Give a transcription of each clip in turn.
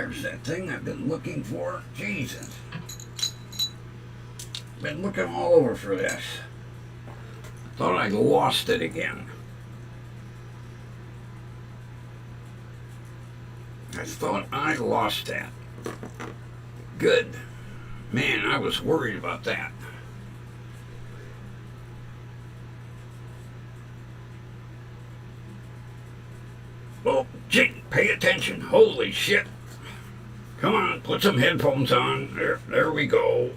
there's that thing I've been looking for. Jesus. Been looking all over for this. Thought I lost it again. I thought I lost that. Good. Man, I was worried about that. Oh, gee, pay attention. Holy shit. Come on, put some headphones on. There we go.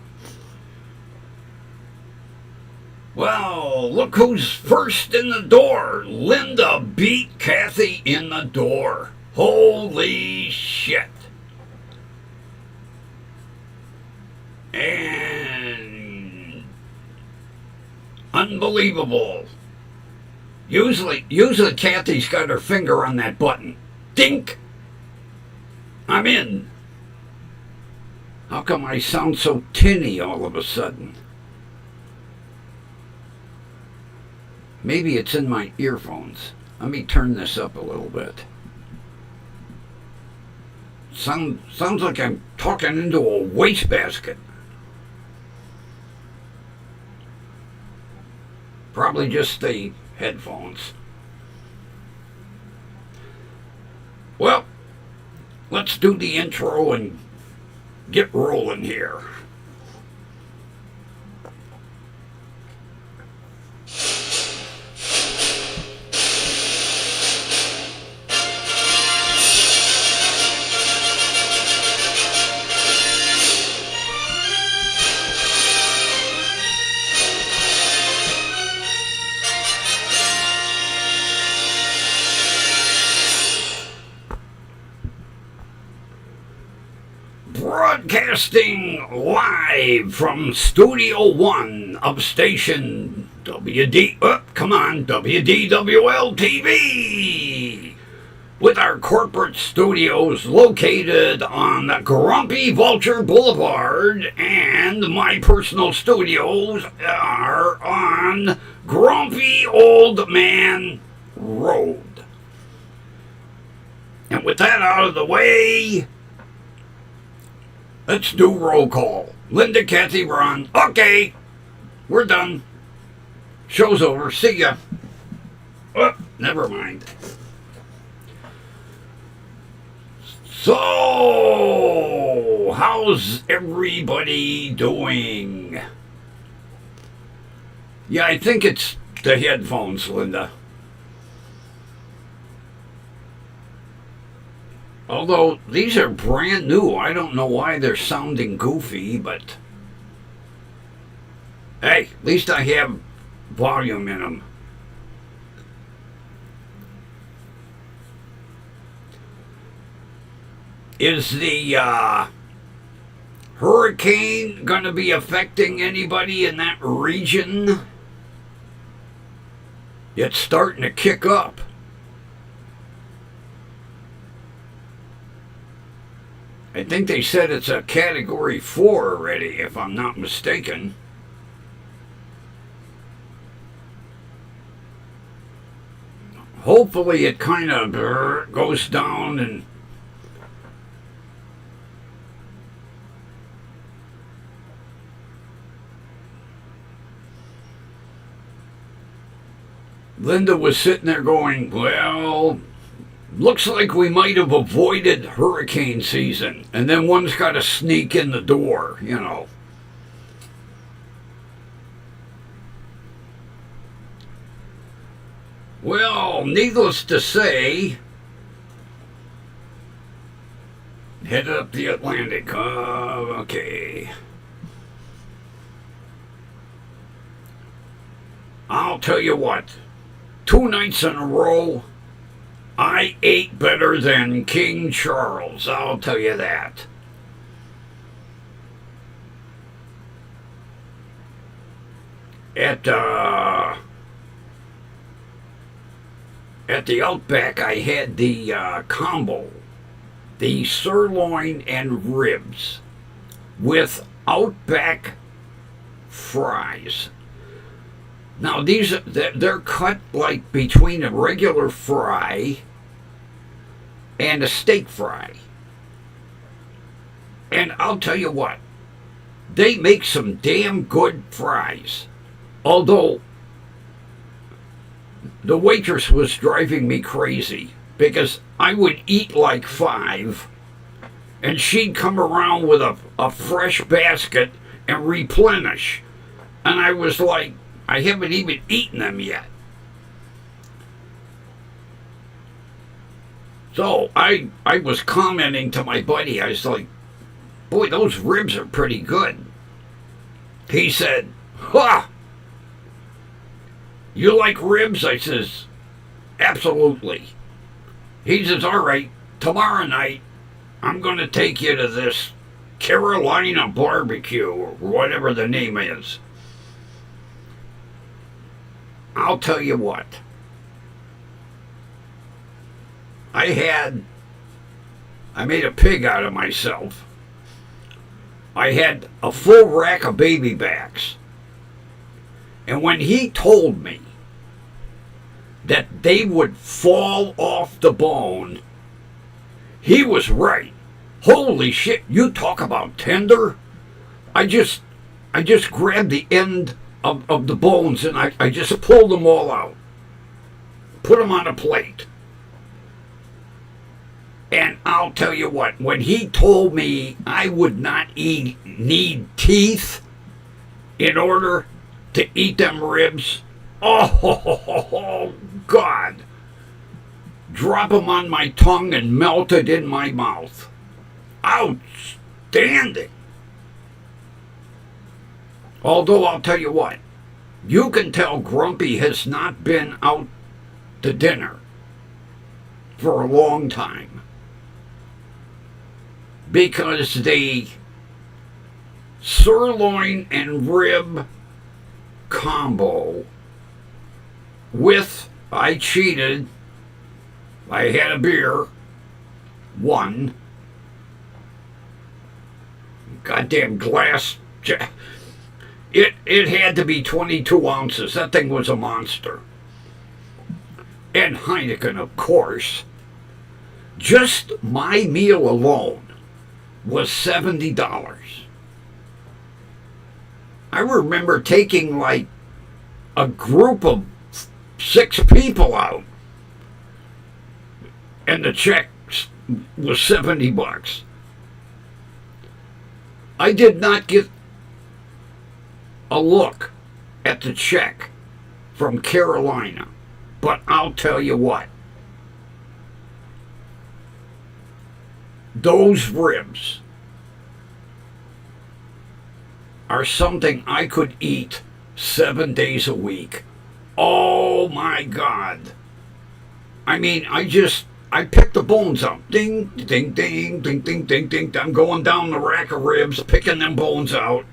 Well, look who's first in the door. Linda beat Kathy in the door. Holy shit. And unbelievable. Usually Kathy's got her finger on that button. Dink. I'm in. How come I sound so tinny all of a sudden? Maybe it's in my earphones. Let me turn this up a little bit. Sounds like I'm talking into a wastebasket. Probably just the headphones. Well, let's do the intro and get rolling here. Broadcasting live from Studio 1 of station WDWL TV, with our corporate studios located on Grumpy Vulture Boulevard, and my personal studios are on Grumpy Old Man Road. And with that out of the way, let's do roll call. Linda, Kathy, Ron. Okay, we're done. Show's over. See ya. Oh, never mind. So, how's everybody doing? Yeah, I think it's the headphones, Linda. Although these are brand new, I don't know why they're sounding goofy, but hey, at least I have volume in them. Is the hurricane going to be affecting anybody in that region? It's starting to kick up. I think they said it's a Category 4 already, if I'm not mistaken. Hopefully it kind of goes down and Linda was sitting there going, well, looks like we might have avoided hurricane season, and then one's got to sneak in the door, you know. Well, needless to say, headed up the Atlantic. Okay. I'll tell you what, 2 nights in a row, I ate better than King Charles, I'll tell you that. At the Outback, I had the combo, the sirloin and ribs with Outback fries. Now they're cut like between a regular fry and a steak fry. And I'll tell you what, they make some damn good fries. Although the waitress was driving me crazy because I would eat like 5 and she'd come around with a fresh basket and replenish. And I was like, I haven't even eaten them yet. So I was commenting to my buddy, I was like, boy, those ribs are pretty good. He said, ha! You like ribs? I says, absolutely. He says, all right, tomorrow night, I'm going to take you to this Carolina barbecue, or whatever the name is. I'll tell you what. I made a pig out of myself. I had a full rack of baby backs. And when he told me that they would fall off the bone, he was right. Holy shit, you talk about tender? I just grabbed the end of the bones and I just pulled them all out. Put them on a plate. And I'll tell you what, when he told me I would not need teeth in order to eat them ribs, oh, God. Drop them on my tongue and melt it in my mouth. Outstanding. Although I'll tell you what, you can tell Grumpy has not been out to dinner for a long time. Because the sirloin and rib combo with, I cheated, I had a beer, one, goddamn glass, it had to be 22 ounces, that thing was a monster, and Heineken, of course. Just my meal alone was $70. I remember taking like a group of 6 people out, and the check was $70. I did not get a look at the check from Carolina, but I'll tell you what, those ribs are something I could eat 7 days a week. Oh my God. I mean, I picked the bones up. Ding, ding, ding, ding, ding, ding, ding. I'm going down the rack of ribs, picking them bones out.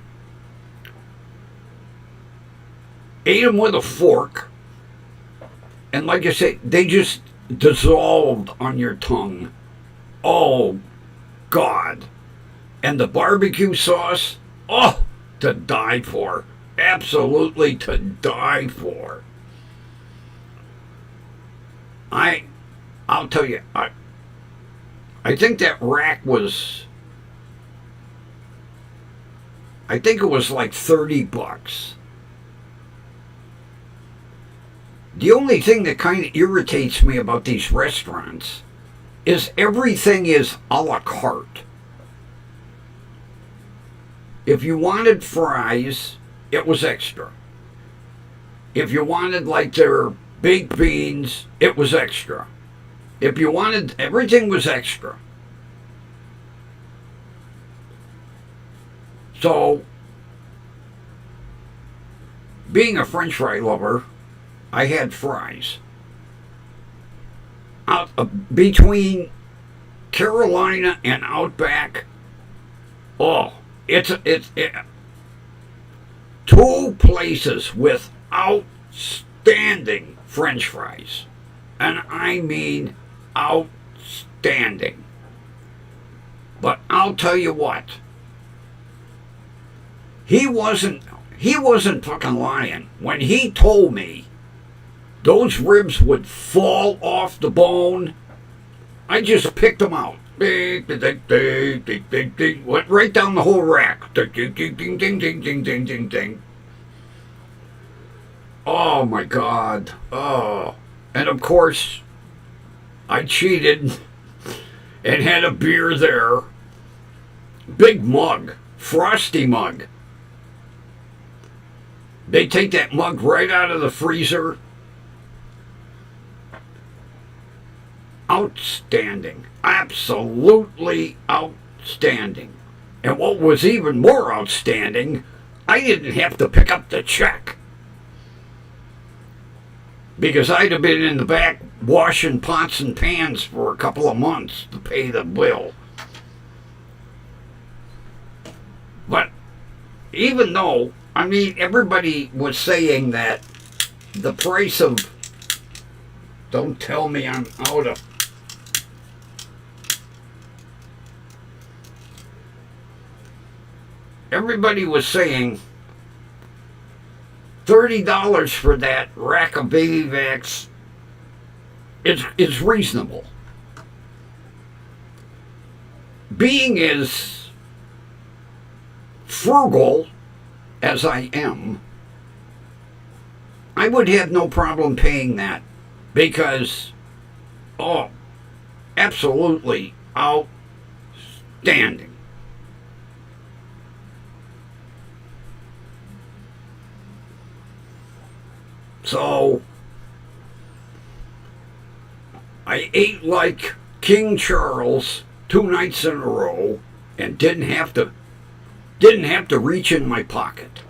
Ate them with a fork. And like I say, they just dissolved on your tongue. Oh, God. And the barbecue sauce, oh, to die for. Absolutely to die for. I'll tell you, I think that rack was, I think it was like $30. The only thing that kind of irritates me about these restaurants is everything is a la carte. If you wanted fries, it was extra. If you wanted like their baked beans, it was extra. If you wanted, everything was extra. So, being a French fry lover, I had fries. Between Carolina and Outback, oh, it's 2 places with outstanding French fries. And I mean outstanding. But I'll tell you what, he wasn't fucking lying when he told me those ribs would fall off the bone. I just picked them out. Ding, ding, ding, ding, ding, ding, ding. Went right down the whole rack. Ding, ding, ding, ding, ding, ding, ding, ding, ding, ding. Oh my God. Oh. And of course, I cheated and had a beer there. Big mug. Frosty mug. They take that mug right out of the freezer. Outstanding. Absolutely outstanding. And what was even more outstanding, I didn't have to pick up the check. Because I'd have been in the back washing pots and pans for a couple of months to pay the bill. But even though, I mean, everybody was saying that the price of, don't tell me I'm out of, everybody was saying $30 for that rack of baby vacs is reasonable. Being as frugal as I am, I would have no problem paying that because, oh, absolutely outstanding. So, I ate like King Charles 2 nights in a row and didn't have to reach in my pocket.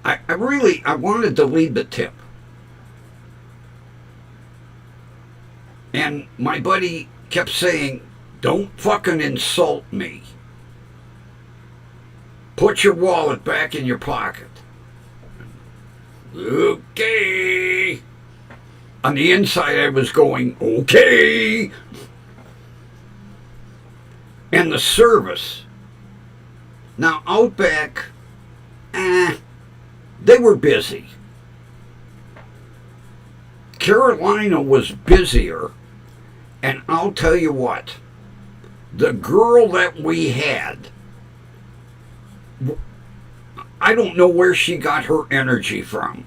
I wanted to leave the tip. And my buddy kept saying, don't fucking insult me. Put your wallet back in your pocket. Okay. On the inside, I was going, okay. And the service. Now, Outback, they were busy. Carolina was busier. And I'll tell you what, the girl that we had, I don't know where she got her energy from.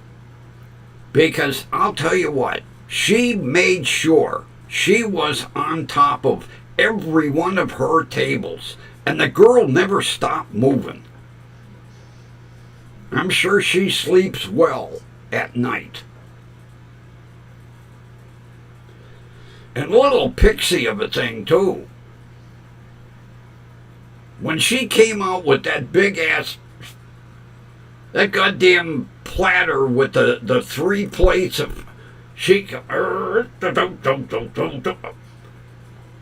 Because I'll tell you what, she made sure she was on top of every one of her tables. And the girl never stopped moving. I'm sure she sleeps well at night. And a little pixie of a thing, too. When she came out with that big ass, that goddamn platter with the 3 plates of,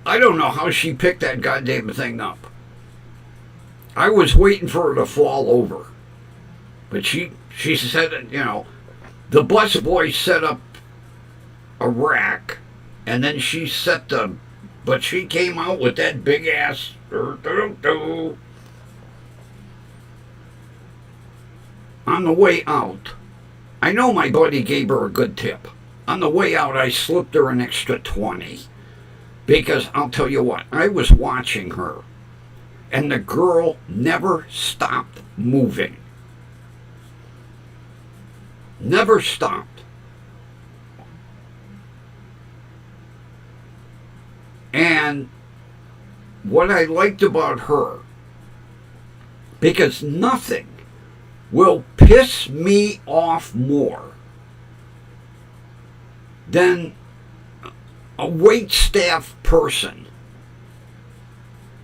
I don't know how she picked that goddamn thing up. I was waiting for her to fall over. But she said, you know, the busboy set up a rack, and then she set the, but she came out with that big ass, on the way out. I know my buddy gave her a good tip. On the way out, I slipped her an extra 20. Because I'll tell you what, I was watching her, and the girl never stopped moving. Never stopped. And what I liked about her, because nothing will piss me off more than a waitstaff person.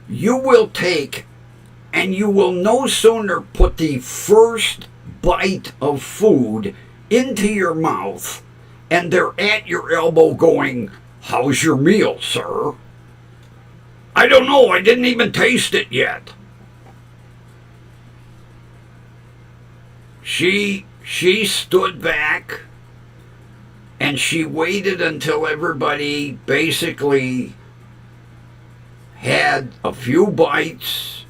You will take and you will no sooner put the first bite of food into your mouth and they're at your elbow going, "How's your meal, sir?" "I don't know, I didn't even taste it yet." She stood back and she waited until everybody basically had a few bites,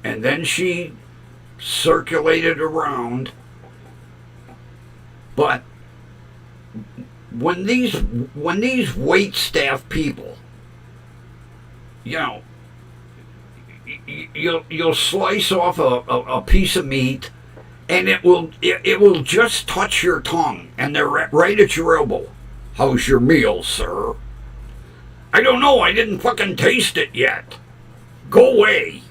and then she circulated around But when these wait staff people, you know, you'll slice off a piece of meat, and it will just touch your tongue, and they're right at your elbow. How's your meal, sir? I don't know. I didn't fucking taste it yet. Go away.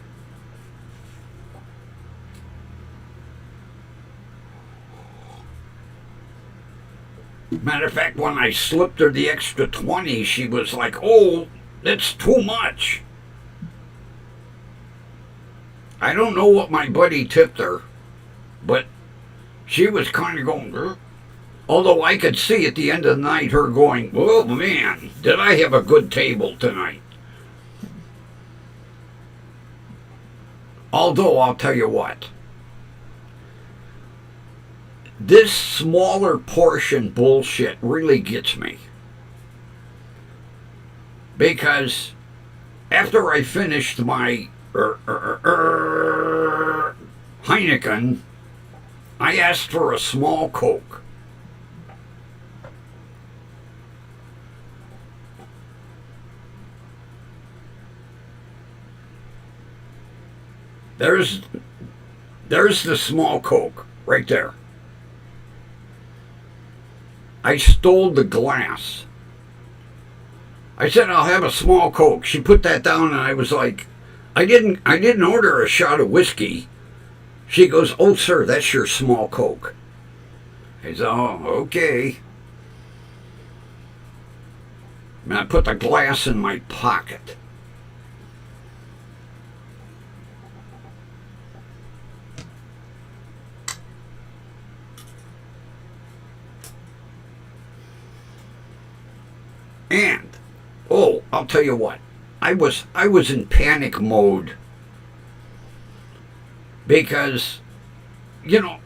Matter of fact, when I slipped her the extra 20, she was like, oh, that's too much. I don't know what my buddy tipped her, but she was kind of going, Grr. Although I could see at the end of the night her going, oh man, did I have a good table tonight. Although I'll tell you what, this smaller portion bullshit really gets me. Because after I finished my Heineken, I asked for a small Coke. There's the small Coke right there. I stole the glass. I said, I'll have a small Coke. She put that down, and I was like, I didn't order a shot of whiskey. She goes, oh, sir, that's your small Coke. I said, oh, okay. And I put the glass in my pocket. And, oh, I'll tell you what, I was in panic mode because, you know,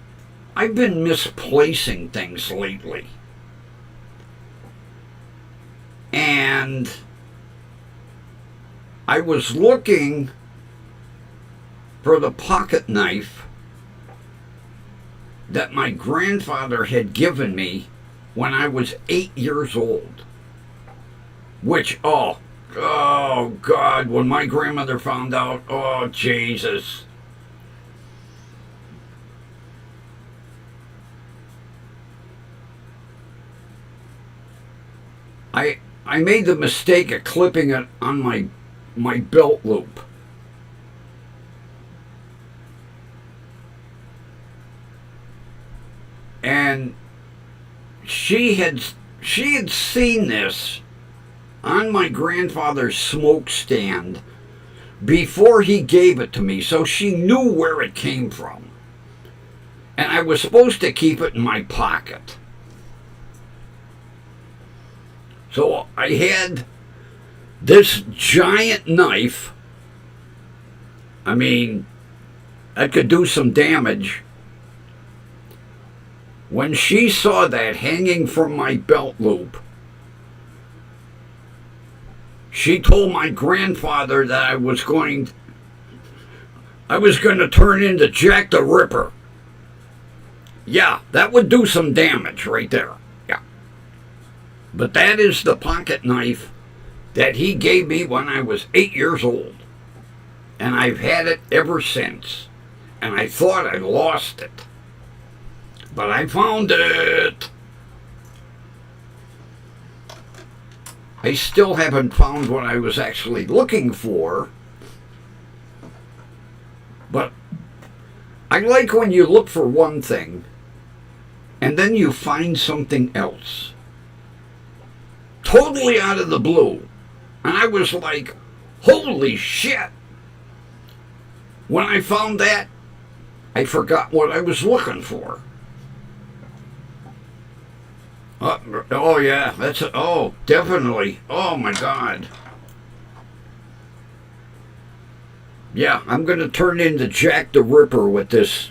I've been misplacing things lately. And I was looking for the pocket knife that my grandfather had given me when I was 8 years old. Which, oh God, when my grandmother found out, oh, Jesus. I made the mistake of clipping it on my belt loop. And she had seen this on my grandfather's smoke stand before he gave it to me, so she knew where it came from. And I was supposed to keep it in my pocket. So I had this giant knife. I mean, that could do some damage. When she saw that hanging from my belt loop, she told my grandfather that I was going to turn into Jack the Ripper. Yeah, that would do some damage right there. Yeah. But that is the pocket knife that he gave me when I was 8 years old. And I've had it ever since. And I thought I lost it. But I found it. I still haven't found what I was actually looking for. But I like when you look for one thing and then you find something else. Totally out of the blue. And I was like, holy shit. When I found that, I forgot what I was looking for. Oh yeah, oh, definitely. Oh my God. Yeah, I'm going to turn into Jack the Ripper with this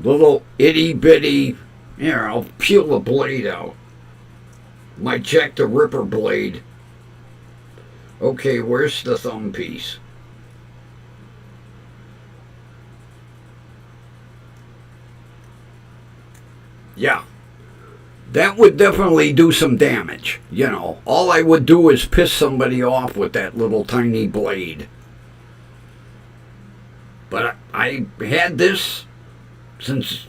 little itty bitty. Here, I'll peel the blade out. My Jack the Ripper blade. Okay, where's the thumb piece? Yeah. That would definitely do some damage. You know, all I would do is piss somebody off with that little tiny blade. But I had this since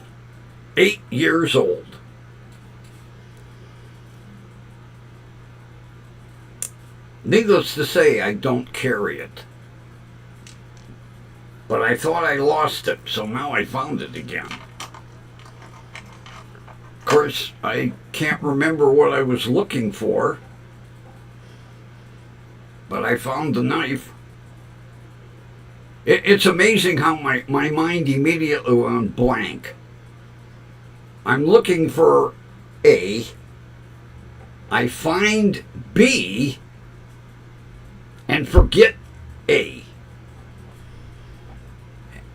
8 years old. Needless to say, I don't carry it. But I thought I lost it, so now I found it again. Of course, I can't remember what I was looking for, but I found the knife. It's amazing how my mind immediately went blank. I'm looking for A. I find B and forget A.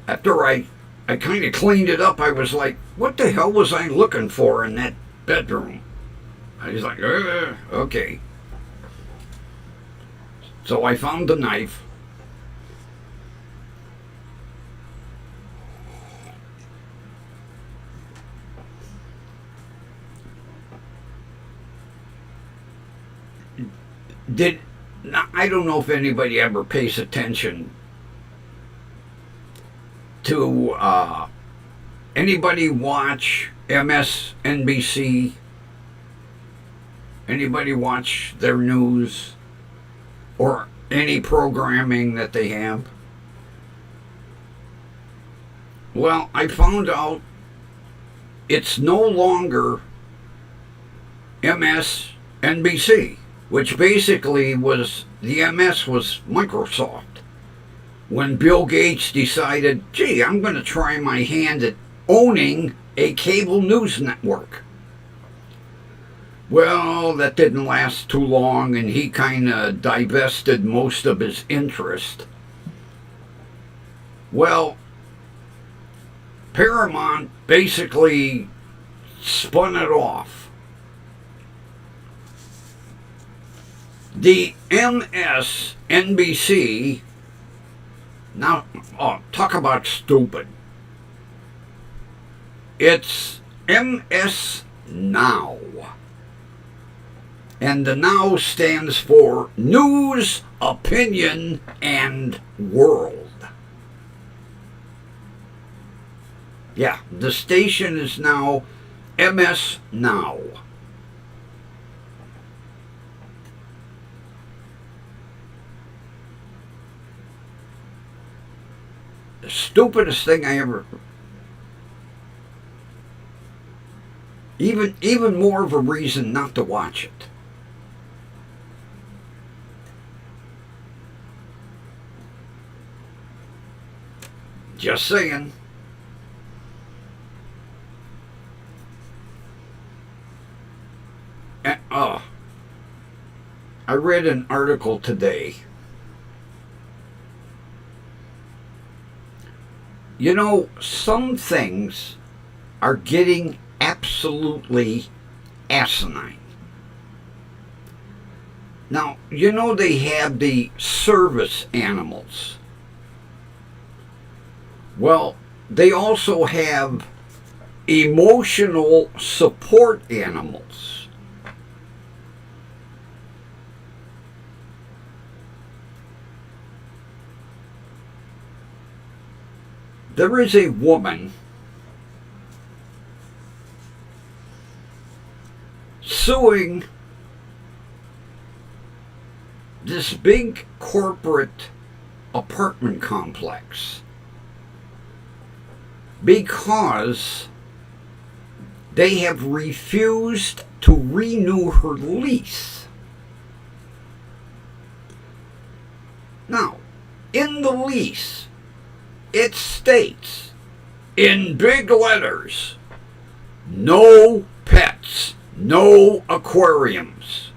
After I kind of cleaned it up, I was like, what the hell was I looking for in that bedroom? I was like, okay. So I found the knife. I don't know if anybody ever pays attention to anybody watch MSNBC? Anybody watch their news or any programming that they have? Well, I found out it's no longer MSNBC, which basically was, the MS was Microsoft. When Bill Gates decided, gee, I'm going to try my hand at owning a cable news network. Well, that didn't last too long, and he kind of divested most of his interest. Well, Paramount basically spun it off. The MSNBC, now, talk about stupid. It's MS Now. And the Now stands for News, Opinion, and World. Yeah, the station is now MS Now. The stupidest thing I ever... Even more of a reason not to watch it. Just saying. I read an article today. You know, some things are getting absolutely asinine. Now, you know they have the service animals. Well, they also have emotional support animals. There is a woman suing this big corporate apartment complex because they have refused to renew her lease. Now, in the lease, it states in big letters, no pets, no aquariums.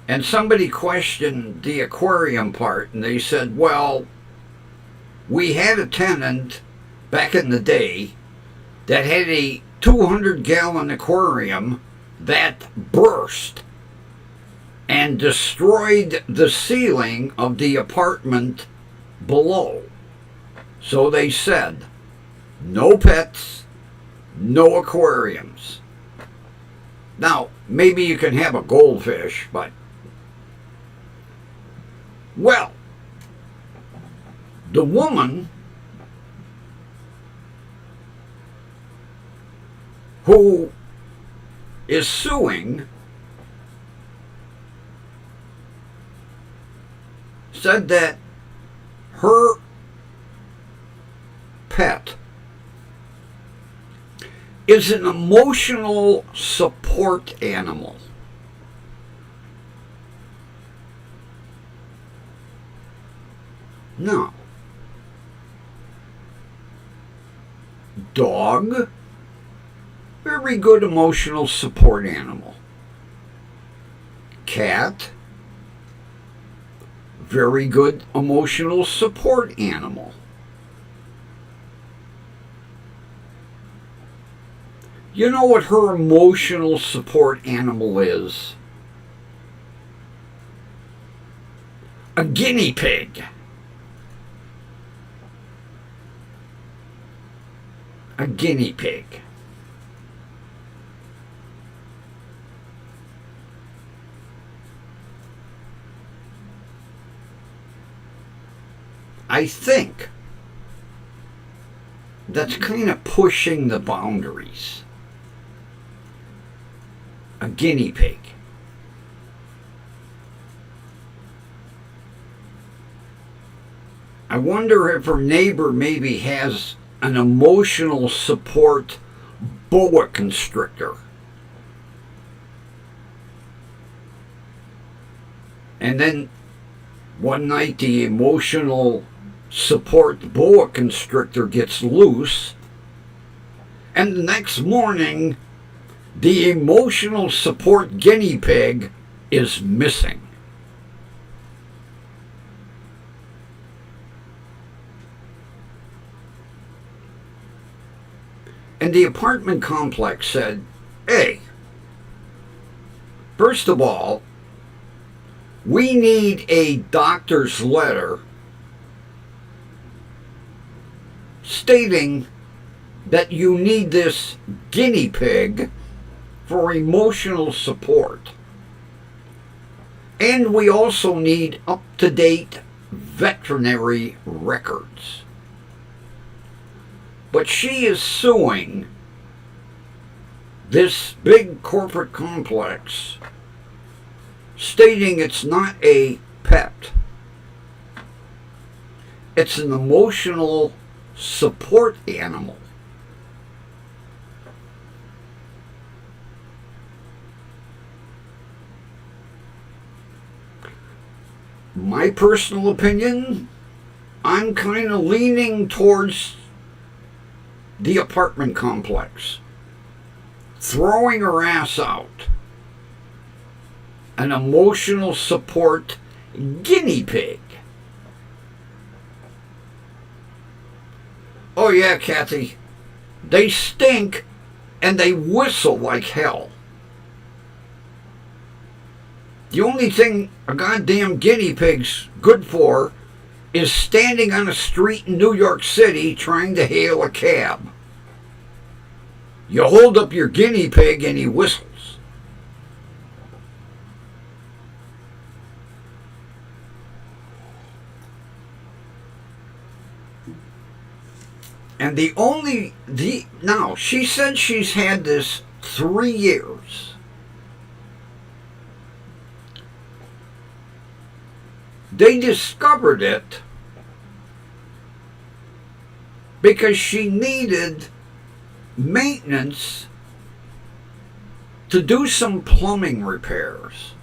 And somebody questioned the aquarium part, and they said, well, we had a tenant back in the day that had a 200-gallon aquarium that burst and destroyed the ceiling of the apartment below. So they said, no pets, no aquariums. Now, maybe you can have a goldfish, but, well, the woman who is suing said that her pet is an emotional support animal. No. Dog, very good emotional support animal. Cat, very good emotional support animal. You know what her emotional support animal is? A guinea pig. A guinea pig. I think that's kind of pushing the boundaries. A guinea pig. I wonder if her neighbor maybe has an emotional support boa constrictor. And then one night the emotional support boa constrictor gets loose, and the next morning the emotional support guinea pig is missing. And the apartment complex said, hey, first of all, we need a doctor's letter stating that you need this guinea pig for emotional support. And we also need up-to-date veterinary records. But she is suing this big corporate complex, stating it's not a pet. It's an emotional support animal. My personal opinion, I'm kind of leaning towards the apartment complex throwing her ass out. An emotional support guinea pig. Oh yeah, Kathy, they stink and they whistle like hell. The only thing a goddamn guinea pig's good for is standing on a street in New York City trying to hail a cab. You hold up your guinea pig and he whistles. And now, she said she's had this 3 years. They discovered it because she needed maintenance to do some plumbing repairs.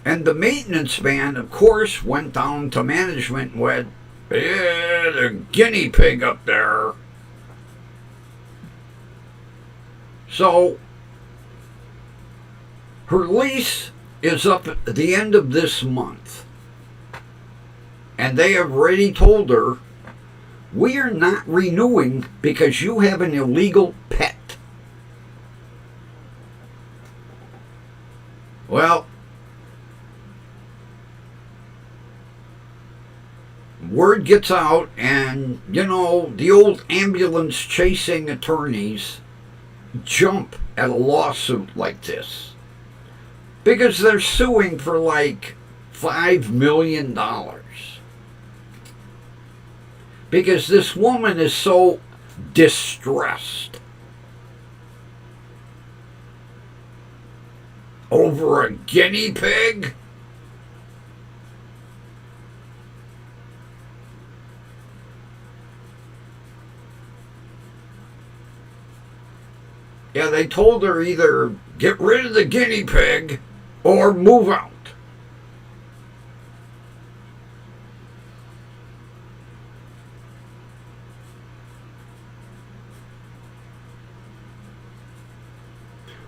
And the maintenance man, of course, went down to management and went, yeah, the guinea pig up there. So her lease is up at the end of this month. And they have already told her, we are not renewing because you have an illegal pet. Well, we're word gets out, and, the old ambulance chasing attorneys jump at a lawsuit like this because they're suing for like $5 million. Because this woman is so distressed over a guinea pig. Yeah, they told her either get rid of the guinea pig or move out.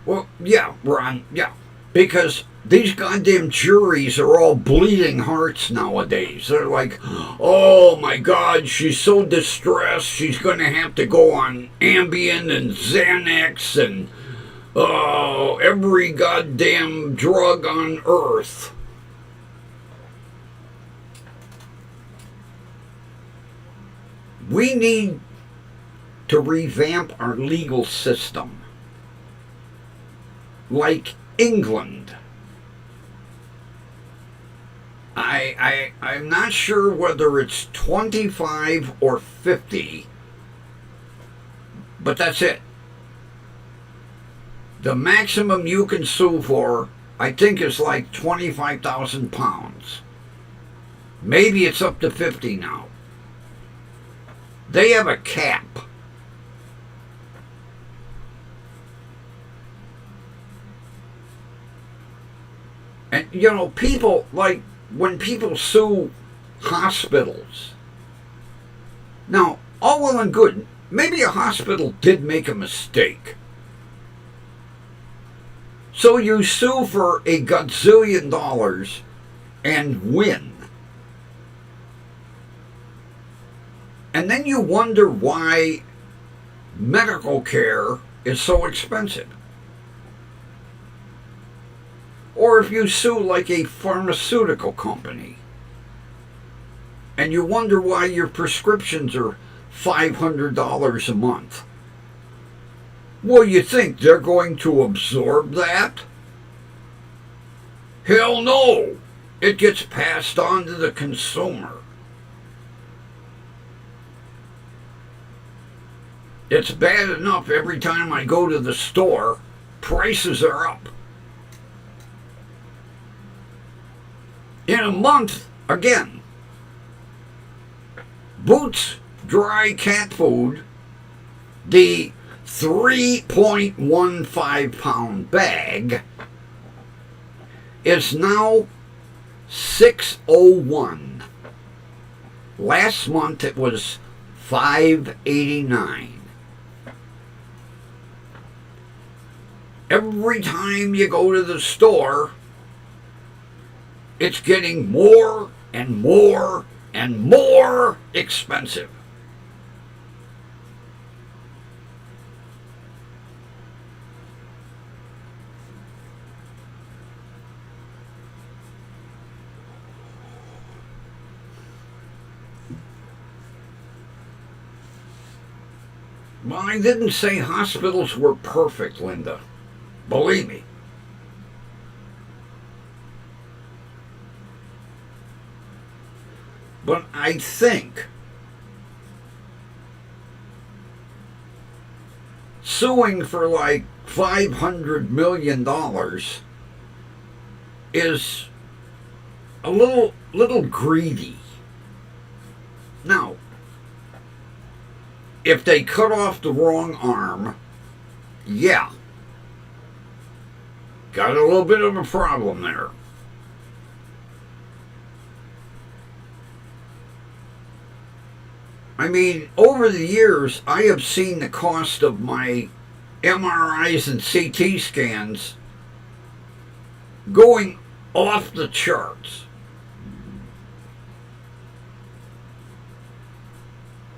Well, yeah, Ron, yeah. Because these goddamn juries are all bleeding hearts nowadays. They're like, oh my God, she's so distressed, she's going to have to go on Ambien and Xanax and every goddamn drug on earth. We need to revamp our legal system. Like England. I'm not sure whether it's 25 or 50, but that's it. The maximum you can sue for, I think, is like £25,000. Maybe it's up to 50 now. They have a cap. And, people, like, when people sue hospitals, now, all well and good, maybe a hospital did make a mistake. So you sue for a gazillion dollars and win. And then you wonder why medical care is so expensive. Or if you sue like a pharmaceutical company and you wonder why your prescriptions are $500 a month. Well, you think they're going to absorb that? Hell no! It gets passed on to the consumer. It's bad enough every time I go to the store, prices are up. In a month, again, Boots dry cat food, the 3.15 pound bag, is now $6.01. Last month it was $5.89. Every time you go to the store, it's getting more and more and more expensive. Well, I didn't say hospitals were perfect, Linda. Believe me. But I think suing for like $500 million is a little greedy. Now, if they cut off the wrong arm, yeah, got a little bit of a problem there. I mean, over the years, I have seen the cost of my MRIs and CT scans going off the charts.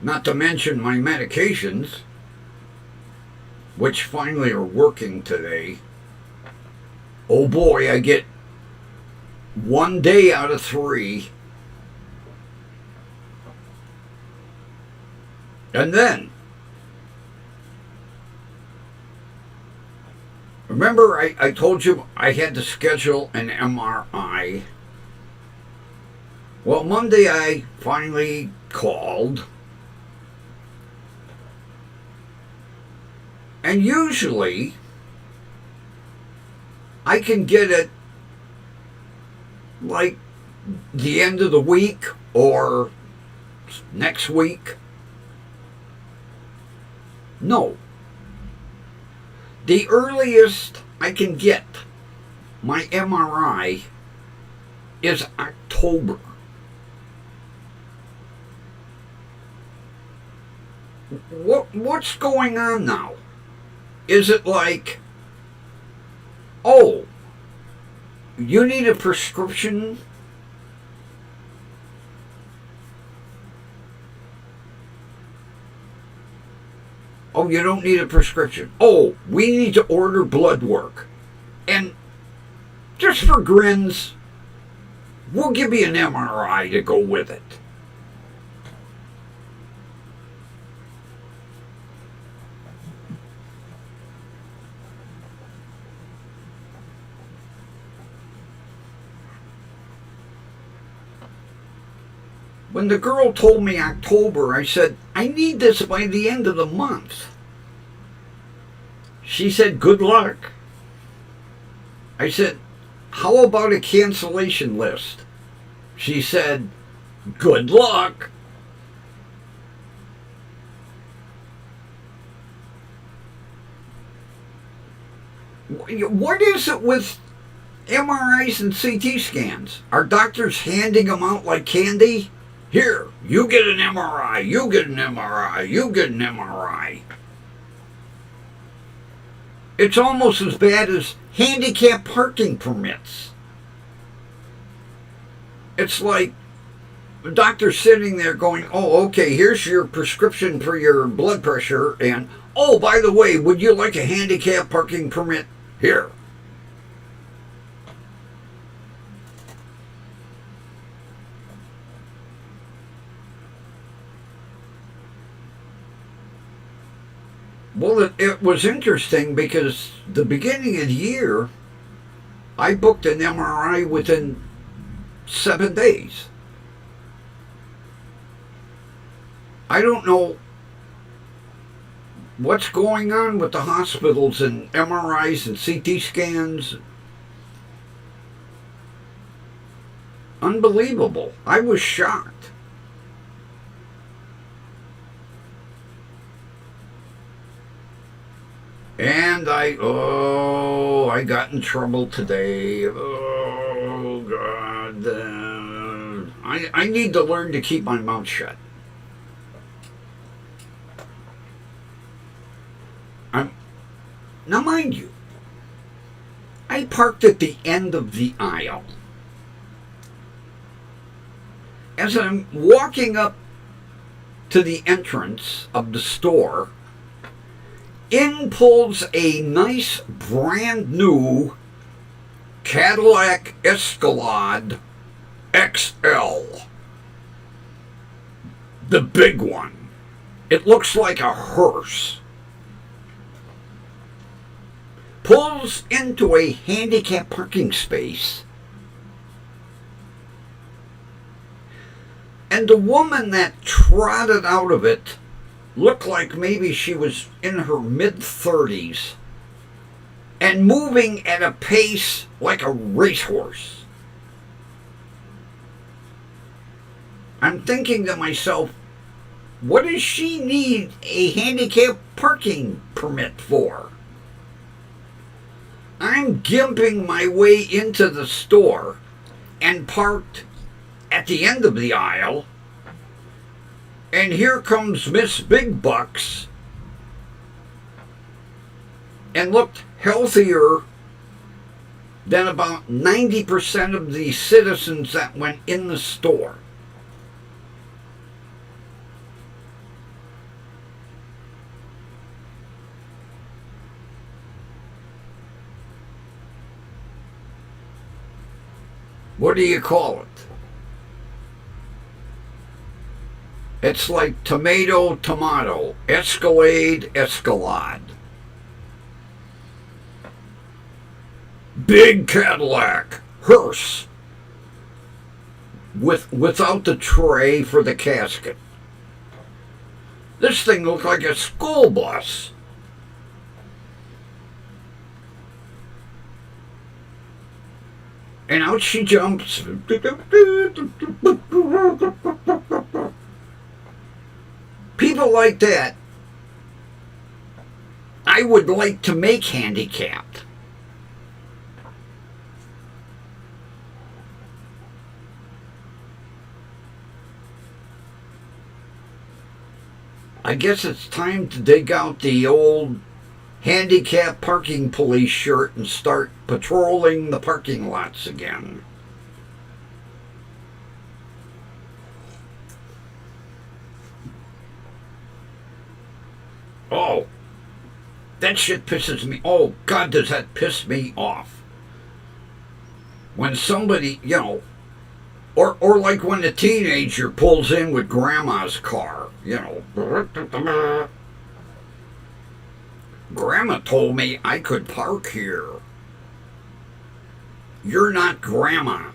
Not to mention my medications, which finally are working today. Oh boy, I get 1 day out of 3 And then, remember I told you I had to schedule an MRI? Well, Monday I finally called. And usually, I can get it like the end of the week or next week. No. The earliest I can get my MRI is October. What's going on now? Is it like, oh, you need a prescription? Oh, you don't need a prescription. Oh, we need to order blood work. And just for grins, we'll give you an MRI to go with it. When the girl told me October, I said, I need this by the end of the month. She said, good luck. I said, how about a cancellation list? She said, good luck. What is it with MRIs and CT scans? Are doctors handing them out like candy? Here, you get an MRI, you get an MRI, you get an MRI. It's almost as bad as handicap parking permits. It's like the doctor's sitting there going, oh, okay, here's your prescription for your blood pressure, and, oh, by the way, would you like a handicap parking permit? Here. Well, it was interesting because the beginning of the year, I booked an MRI within 7 days. I don't know what's going on with the hospitals and MRIs and CT scans. Unbelievable. I was shocked. And I got in trouble today. Oh, God. I need to learn to keep my mouth shut. Now, mind you, I parked at the end of the aisle. As I'm walking up to the entrance of the store, in pulls a nice brand new Cadillac Escalade XL. The big one. It looks like a hearse. Pulls into a handicap parking space. And the woman that trotted out of it looked like maybe she was in her mid-30s and moving at a pace like a racehorse. I'm thinking to myself, what does she need a handicap parking permit for? I'm gimping my way into the store and parked at the end of the aisle. And here comes Miss Big Bucks and looked healthier than about 90% of the citizens that went in the store. What do you call it? It's like tomato, tomato, Escalade, Escalade. Big Cadillac, hearse, without the tray for the casket. This thing looked like a school bus. And out she jumps. People like that, I would like to make handicapped. I guess it's time to dig out the old handicap parking police shirt and start patrolling the parking lots again. Oh, that shit pisses me. Oh, God, does that piss me off. When somebody, or like when a teenager pulls in with grandma's car, Grandma told me I could park here. You're not grandma.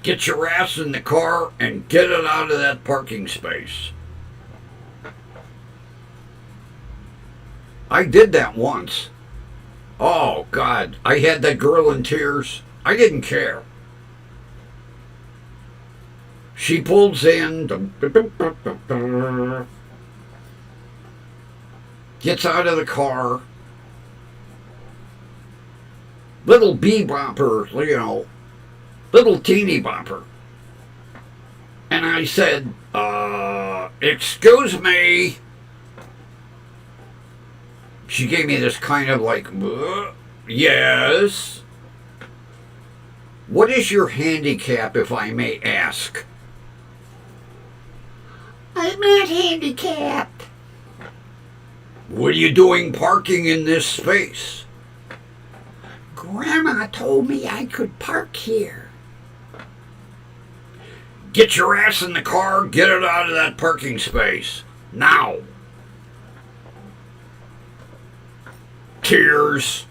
Get your ass in the car and get it out of that parking space. I did that once. Oh, God. I had that girl in tears. I didn't care. She pulls in, gets out of the car, little bebopper, little teeny bopper. And I said, excuse me. She gave me this kind of like, yes. What is your handicap, if I may ask? I'm not handicapped. What are you doing parking in this space? Grandma told me I could park here. Get your ass in the car, get it out of that parking space. Now. Tears.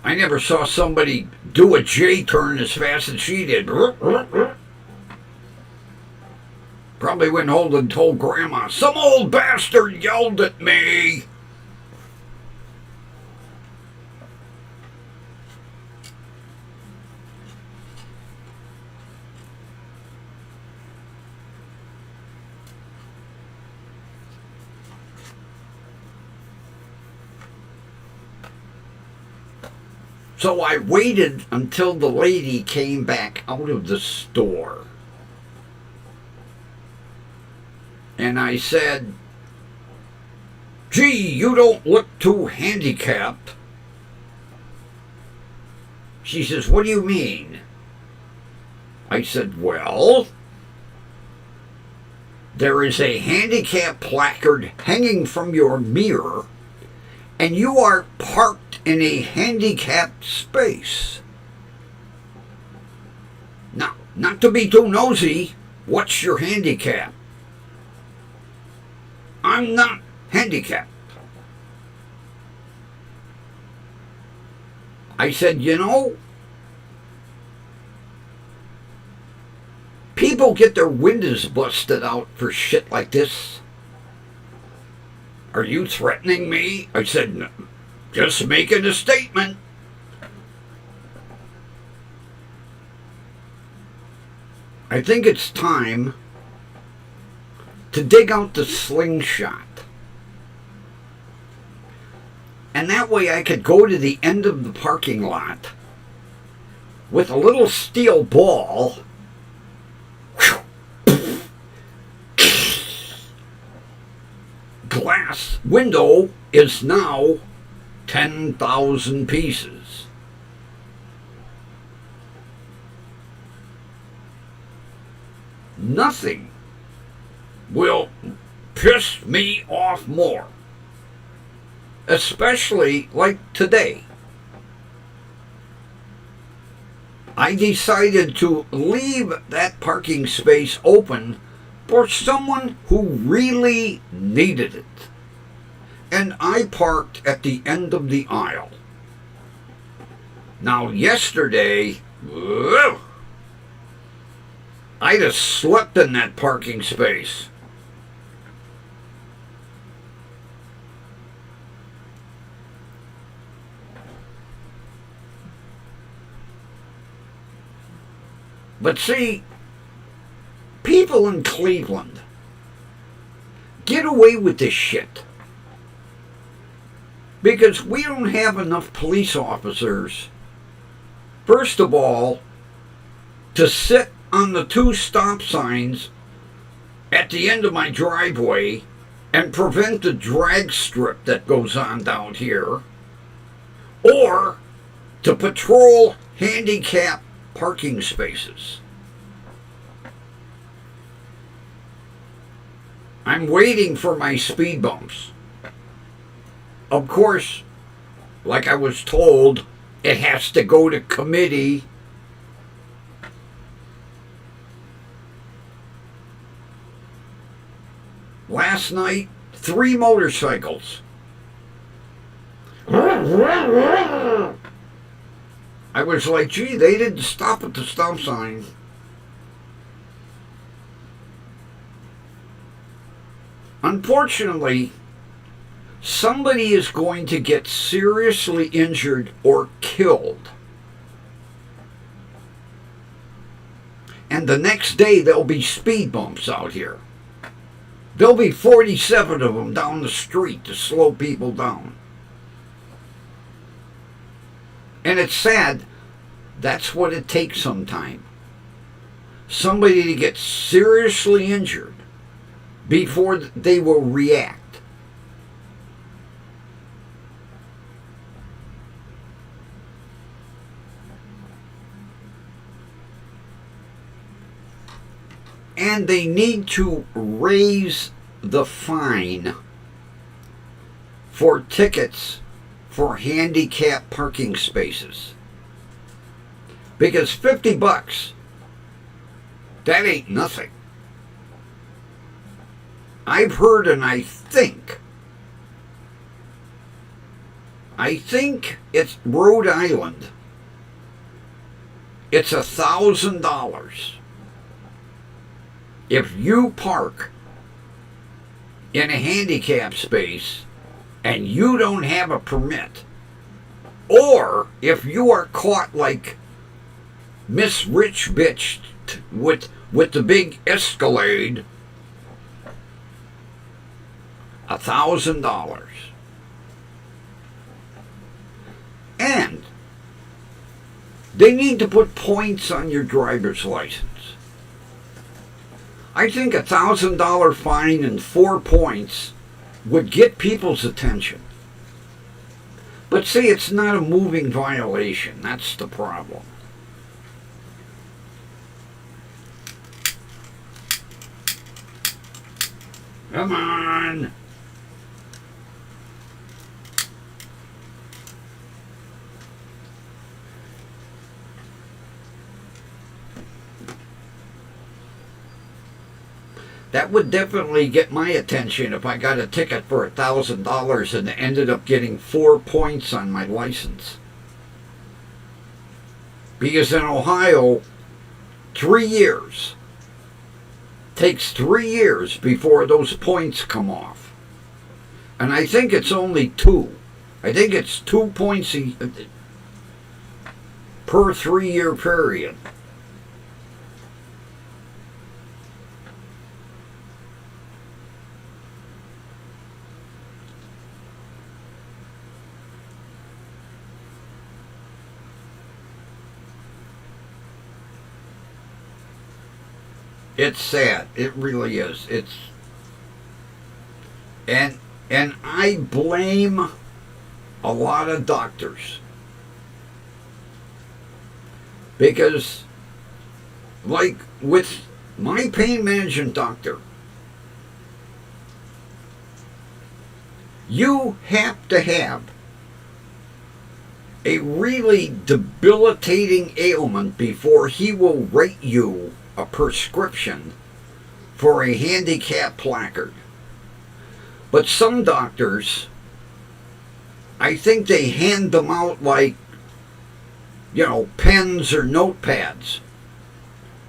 I never saw somebody do a J-turn as fast as she did. Probably went home and told Grandma, some old bastard yelled at me. So I waited until the lady came back out of the store. And I said, gee, you don't look too handicapped. She says, what do you mean? I said, well, there is a handicap placard hanging from your mirror, and you are parked in a handicapped space. Now, not to be too nosy, what's your handicap? I'm not handicapped. I said, people get their windows busted out for shit like this. Are you threatening me? I said, no, just making a statement. I think it's time to dig out the slingshot. And that way I could go to the end of the parking lot with a little steel ball. Glass window is now 10,000 pieces. Nothing will piss me off more. Especially like today. I decided to leave that parking space open for someone who really needed it. And I parked at the end of the aisle. Now, yesterday, I'd have slept in that parking space. But see, people in Cleveland get away with this shit because we don't have enough police officers, first of all, to sit on the 2 stop signs at the end of my driveway and prevent the drag strip that goes on down here, or to patrol handicap parking spaces. I'm waiting for my speed bumps. Of course, like I was told, it has to go to committee. Last night, 3 motorcycles. I was like, gee, they didn't stop at the stop sign. Unfortunately, somebody is going to get seriously injured or killed. And the next day, there'll be speed bumps out here. There'll be 47 of them down the street to slow people down. And it's sad, that's what it takes sometime. Somebody to get seriously injured before they will react. And they need to raise the fine for tickets for handicap parking spaces. Because $50, that ain't nothing. I've heard, and I think it's Rhode Island. It's $1,000 if you park in a handicap space and you don't have a permit, or if you are caught like Miss Rich Bitch with the big Escalade, $1,000. And they need to put points on your driver's license. I think $1,000 fine and 4 points would get people's attention. But see, it's not a moving violation. That's the problem. Come on. That would definitely get my attention if I got a ticket for $1,000 and ended up getting 4 points on my license. Because in Ohio, 3 years. Takes 3 years before those points come off. And I think it's only 2. I think it's 2 points per 3-year period. It's sad. It really is. And I blame a lot of doctors. Because, like with my pain management doctor, you have to have a really debilitating ailment before he will write you a prescription for a handicap placard. But some doctors, I think they hand them out like, pens or notepads.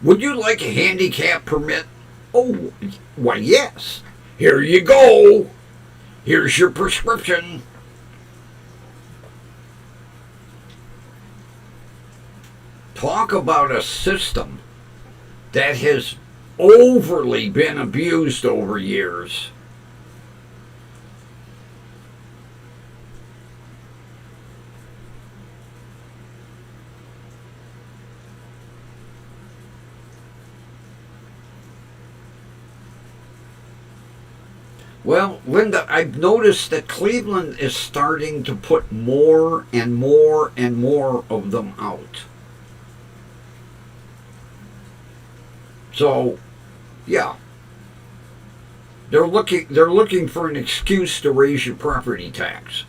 Would you like a handicap permit? Oh, why, yes. Here you go. Here's your prescription. Talk about a system that has overly been abused over years. Well, Linda, I've noticed that Cleveland is starting to put more and more and more of them out. So, yeah. They're looking for an excuse to raise your property tax.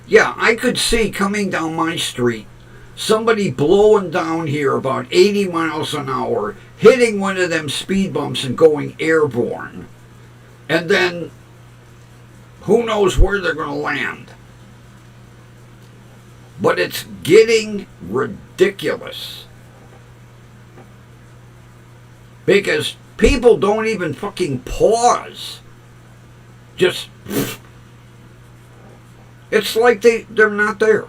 Yeah, I could see coming down my street somebody blowing down here about 80 miles an hour, hitting one of them speed bumps and going airborne. And then, who knows where they're going to land. But it's getting ridiculous. Because people don't even fucking pause. Just, it's like they're not there.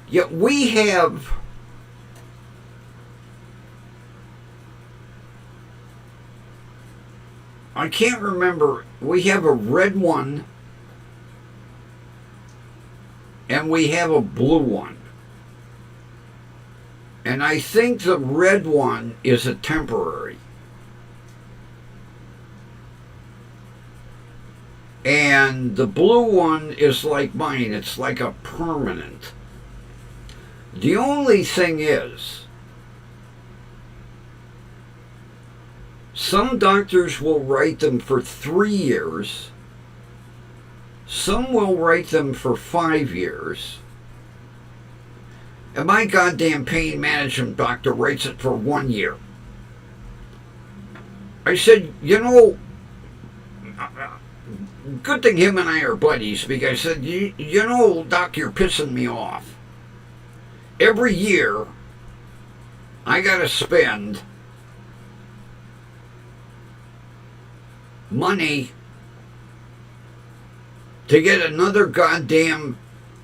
Yet we have I can't remember, we have a red one and we have a blue one. And I think the red one is a temporary. And the blue one is like mine, it's like a permanent. The only thing is, some doctors will write them for 3 years, some will write them for 5 years, and my goddamn pain management doctor writes it for 1 year. I said, good thing him and I are buddies, because I said, you know, doc, you're pissing me off. Every year, I gotta spend money to get another goddamn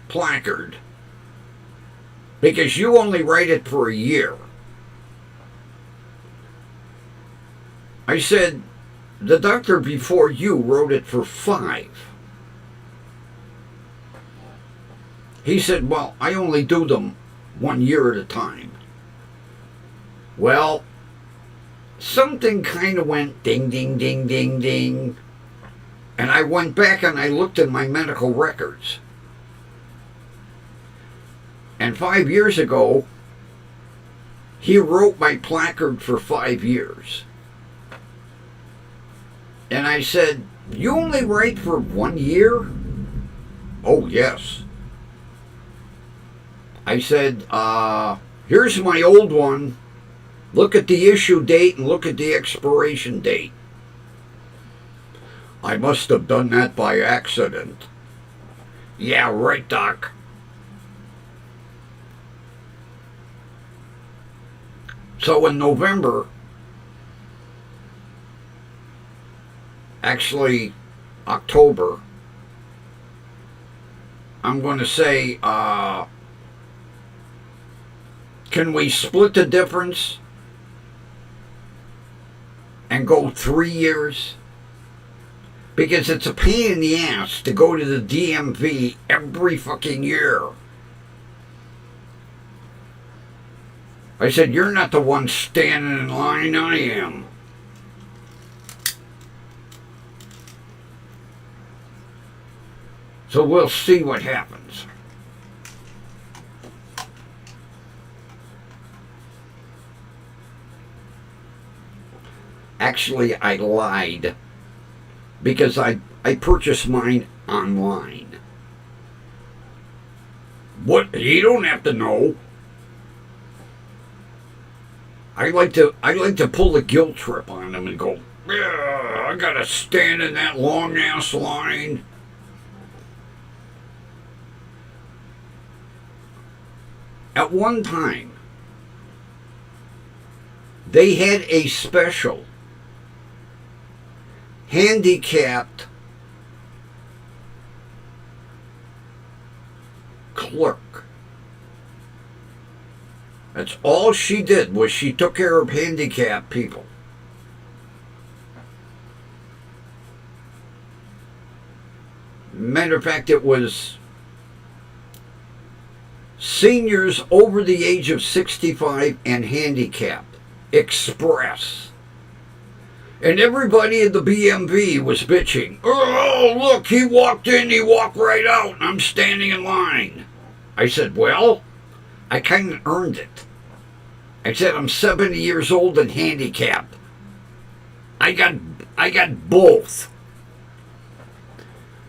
placard because you only write it for a year. I said, the doctor before you wrote it for 5. He said, well, I only do them 1 year at a time. Well, something kind of went ding, ding, ding, ding, ding. And I went back and I looked at my medical records. And 5 years ago, he wrote my placard for 5 years. And I said, you only write for 1 year? Oh, yes. I said, here's my old one. Look at the issue date and look at the expiration date. I must have done that by accident. Yeah, right, doc. So in November, actually October, I'm going to say, can we split the difference and go 3 years? Because it's a pain in the ass to go to the DMV every fucking year. I said, you're not the one standing in line, I am. So we'll see what happens. Actually, I lied because I purchased mine online. What? You don't have to know. I like to pull the guilt trip on them and go, yeah, I gotta stand in that long ass line. At one time, they had a special handicapped clerk. That's all she did, was she took care of handicapped people. Matter of fact, it was seniors over the age of 65 and handicapped express. And everybody at the BMV was bitching. Oh, look, he walked in, he walked right out, and I'm standing in line. I said, well, I kind of earned it. I said, I'm 70 years old and handicapped. I got both.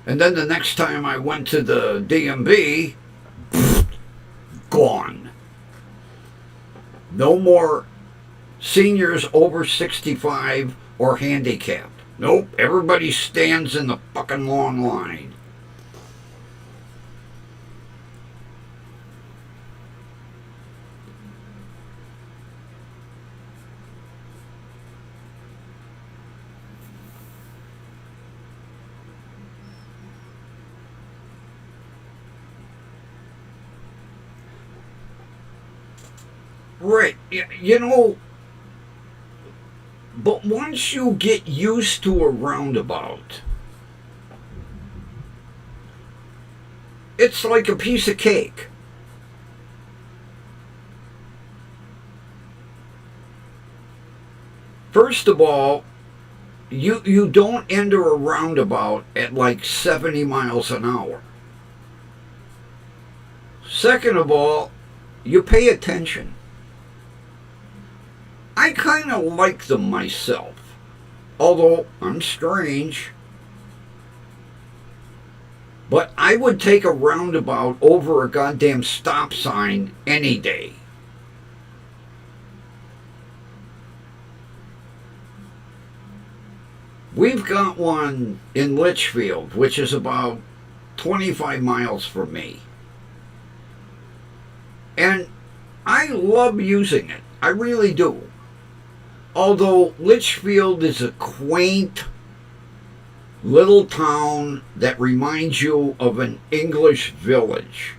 And then the next time I went to the DMV, gone. No more seniors over 65 or handicapped. Nope, everybody stands in the fucking long line. Right, you know, but once you get used to a roundabout, it's like a piece of cake. First of all, you don't enter a roundabout at like 70 miles an hour. Second of all, you pay attention. I kind of like them myself, although I'm strange. But I would take a roundabout over a goddamn stop sign any day. We've got one in Litchfield, which is about 25 miles from me. And I love using it. I really do. Although Litchfield is a quaint little town that reminds you of an English village.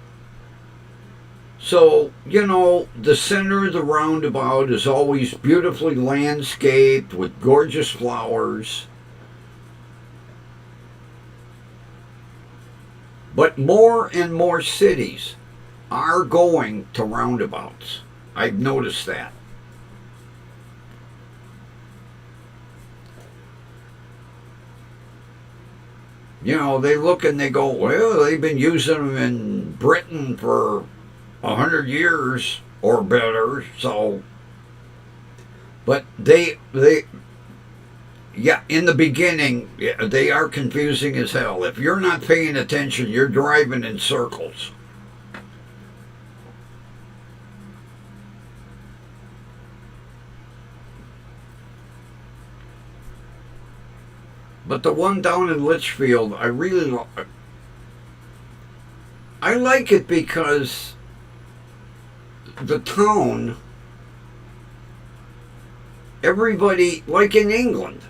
So, you know, the center of the roundabout is always beautifully landscaped with gorgeous flowers. But more and more cities are going to roundabouts. I've noticed that. You know, they look and they go, well, they've been using them in Britain for 100 years or better, so. But yeah, in the beginning, they are confusing as hell. If you're not paying attention, you're driving in circles. But the one down in Litchfield, I like it because the town, everybody, like in England,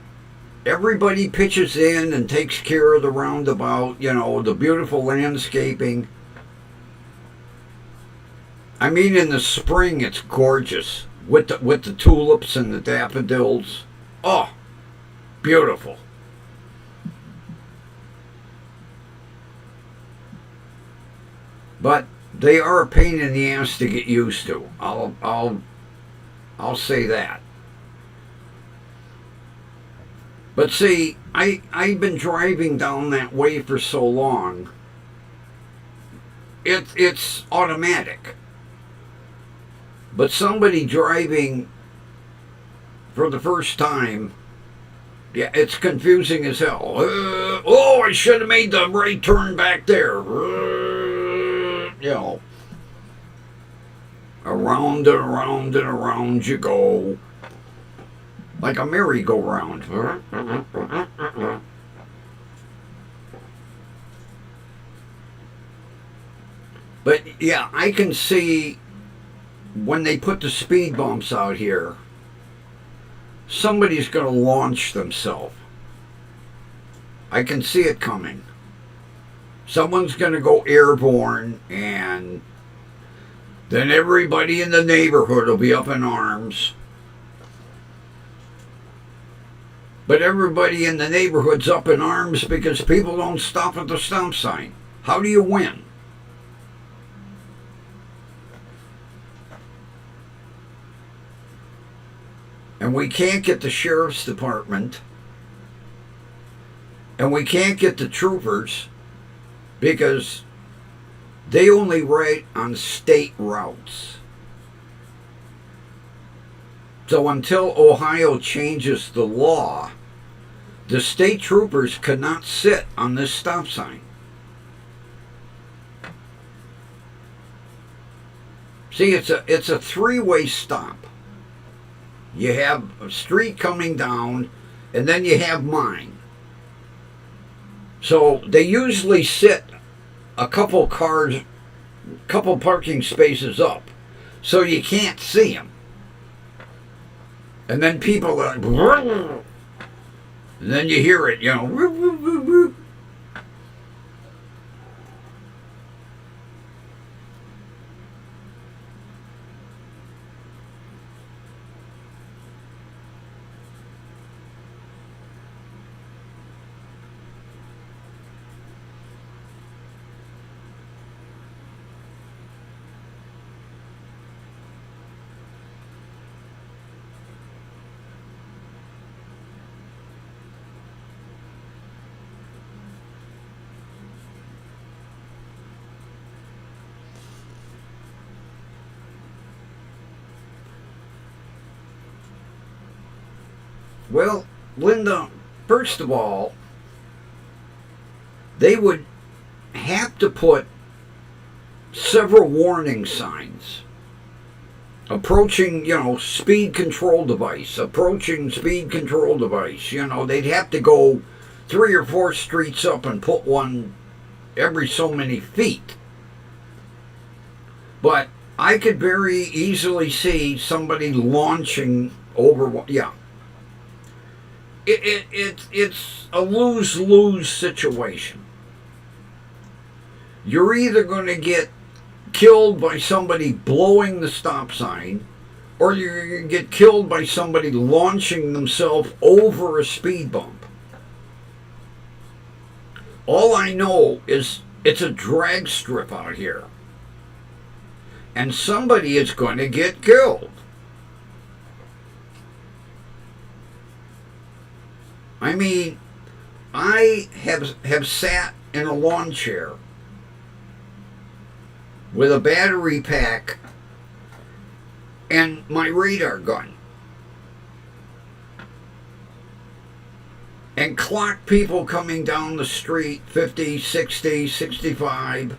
everybody pitches in and takes care of the roundabout, you know, the beautiful landscaping. I mean, in the spring, it's gorgeous with the tulips and the daffodils. Oh, beautiful. But they are a pain in the ass to get used to. I'll say that. But see, I've been driving down that way for so long. It's automatic. But somebody driving for the first time Yeah, it's confusing as hell. Oh, I should have made the right turn back there. Around and around and around you go. Like a merry-go-round. But yeah, I can see when they put the speed bumps out here, somebody's going to launch themselves. I can see it coming. Someone's going to go airborne, and then everybody in the neighborhood will be up in arms. But everybody in the neighborhood's up in arms because people don't stop at the stop sign. How do you win? And we can't get the sheriff's department, and we can't get the troopers because they only ride on state routes. So until Ohio changes the law, the state troopers cannot sit on this stop sign. See, it's a three-way stop. You have a street coming down, and then you have mine. So they usually sit a couple parking spaces up, so you can't see them. And then people are like, and then you hear it, whoop, whoop, whoop, whoop. Well, Linda, first of all, they would have to put several warning signs. Approaching, speed control device. Approaching speed control device. They'd have to go 3 or 4 streets up and put one every so many feet. But I could very easily see somebody launching over. Yeah. It's a lose-lose situation. You're either going to get killed by somebody blowing the stop sign, or you're going to get killed by somebody launching themselves over a speed bump. All I know is it's a drag strip out here, and somebody is going to get killed. I mean, I have sat in a lawn chair with a battery pack and my radar gun and clocked people coming down the street 50, 60, 65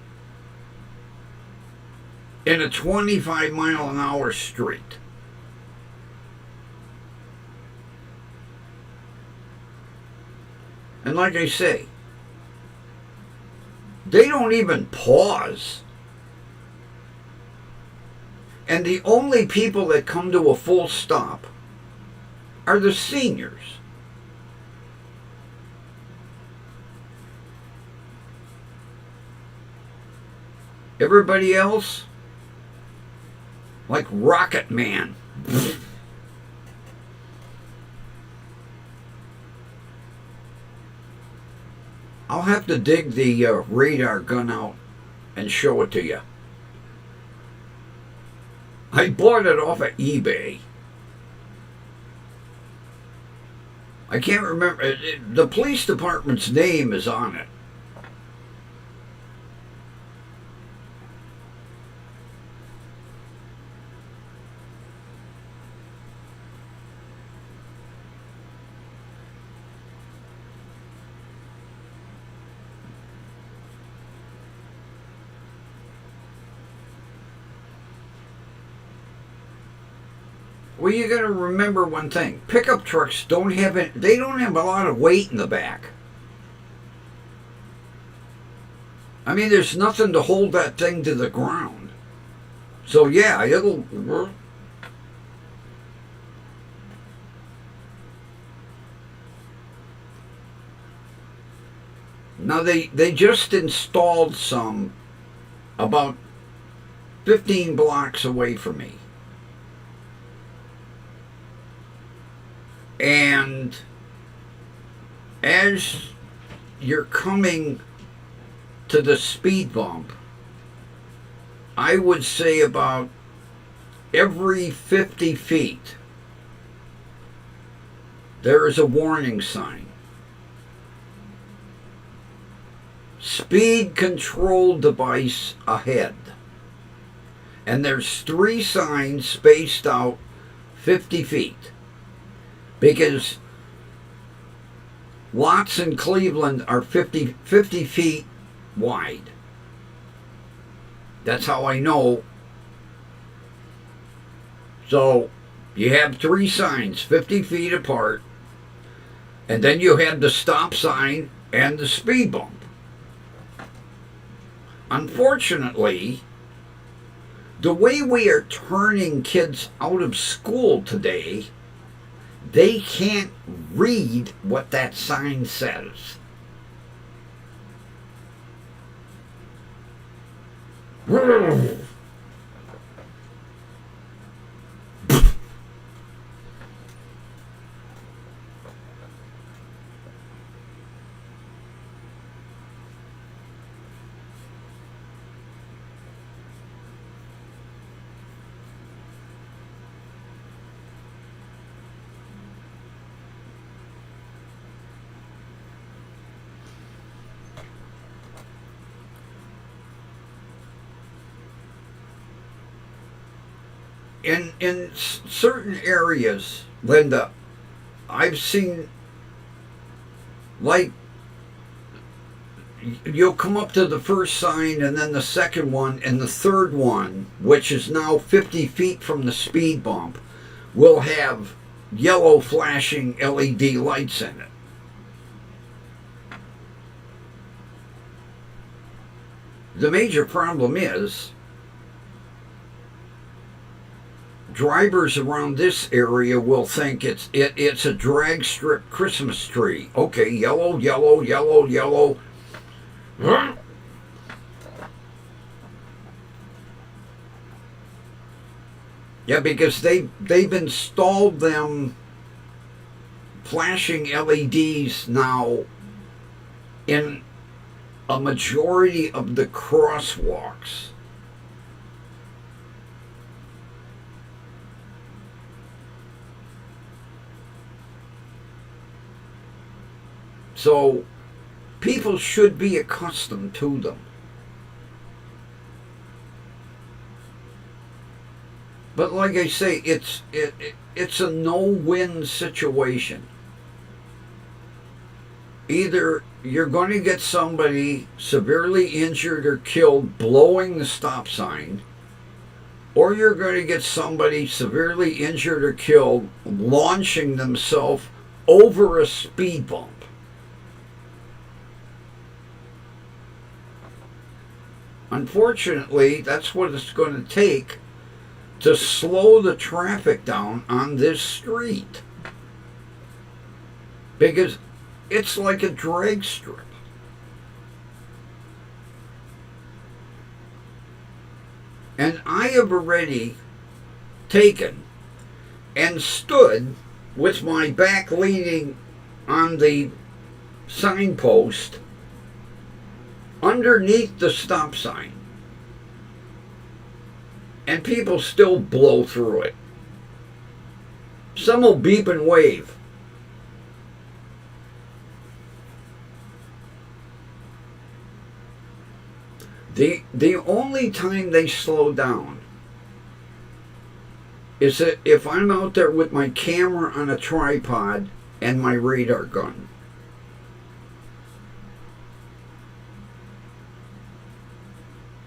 in a 25-mile-an-hour street. And like I say, they don't even pause. And the only people that come to a full stop are the seniors. Everybody else, like Rocket Man. I'll have to dig the radar gun out and show it to you. I bought it off of eBay. I can't remember. The police department's name is on it. Well, you got to remember one thing: pickup trucks don't have it. They don't have a lot of weight in the back. I mean, there's nothing to hold that thing to the ground. So yeah, it'll. Now they just installed some about 15 blocks away from me. And as you're coming to the speed bump, I would say about every 50 feet there is a warning sign. Speed control device ahead. And there's 3 signs spaced out 50 feet. Because lots in Cleveland are 50 feet wide. That's how I know. So you have 3 signs 50 feet apart, and then you have the stop sign and the speed bump. Unfortunately, the way we are turning kids out of school today, they can't read what that sign says. In certain areas, Linda, I've seen, like, you'll come up to the first sign and then the second one and the third one, which is now 50 feet from the speed bump, will have yellow flashing LED lights in it. The major problem is drivers around this area will think it's a drag strip Christmas tree. Okay, yellow, yellow, yellow, yellow. Yeah, because they've installed them flashing LEDs now in a majority of the crosswalks. So people should be accustomed to them. But like I say, it's a no-win situation. Either you're going to get somebody severely injured or killed blowing the stop sign, or you're going to get somebody severely injured or killed launching themselves over a speed bump. Unfortunately, that's what it's going to take to slow the traffic down on this street. Because it's like a drag strip. And I have already taken and stood with my back leaning on the signpost underneath the stop sign. And people still blow through it. Some will beep and wave. The only time they slow down is that if I'm out there with my camera on a tripod and my radar gun.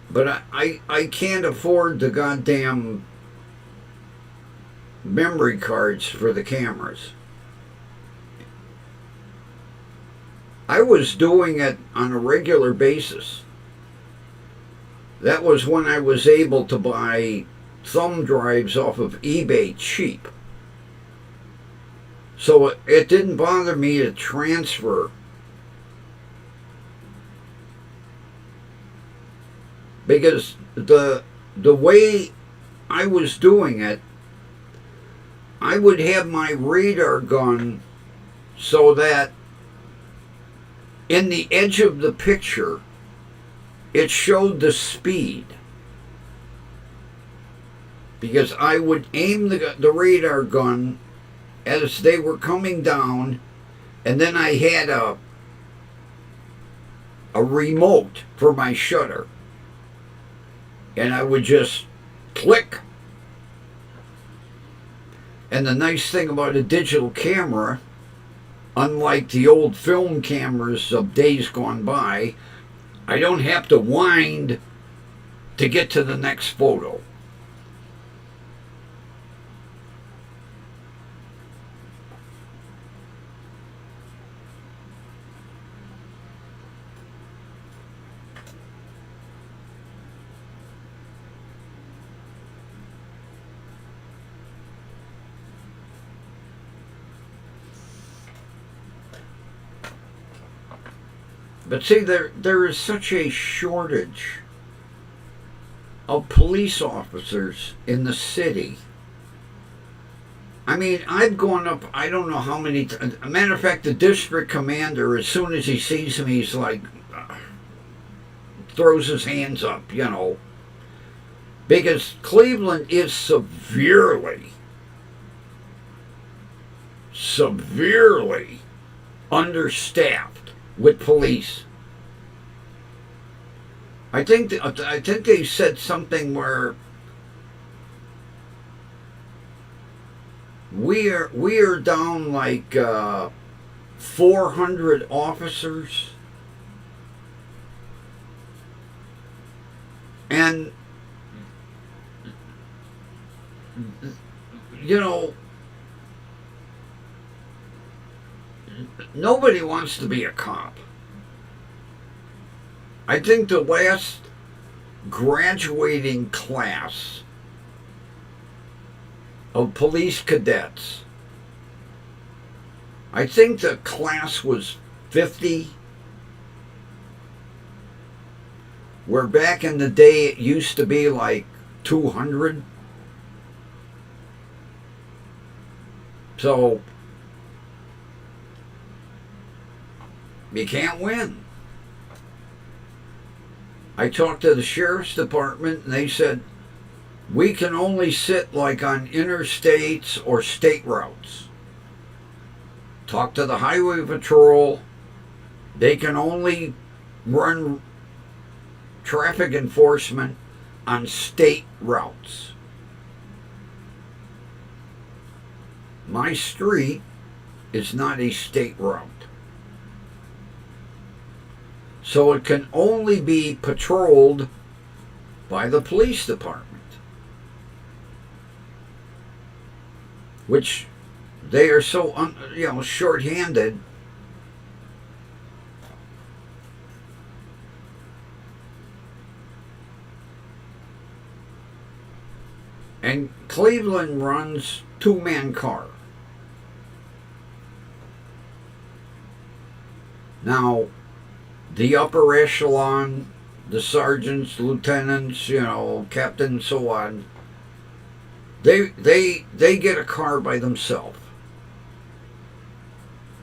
But I can't afford the goddamn memory cards for the cameras. I was doing it on a regular basis. That was when I was able to buy thumb drives off of eBay cheap. So it didn't bother me to transfer. Because the way I was doing it, I would have my radar gun so that in the edge of the picture, it showed the speed. Because I would aim the radar gun as they were coming down, and then I had a remote for my shutter. And I would just click. And the nice thing about a digital camera, unlike the old film cameras of days gone by, I don't have to wind to get to the next photo. But see, there is such a shortage of police officers in the city. I mean, I've gone up, I don't know how many times. A matter of fact, the district commander, as soon as he sees him, he's like, throws his hands up, you know. Because Cleveland is severely understaffed with police. I think they said something where we are down like 400 officers, and you know, nobody wants to be a cop. I think the last graduating class of police cadets, I think the class was 50, where back in the day it used to be like 200. So you can't win. I talked to the sheriff's department and they said, we can only sit like on interstates or state routes. Talk to the highway patrol. They can only run traffic enforcement on state routes. My street is not a state route. So it can only be patrolled by the police department, which they are so short-handed. And Cleveland runs two-man car. Now, the upper echelon, the sergeants, lieutenants, captains, so on, they get a car by themselves.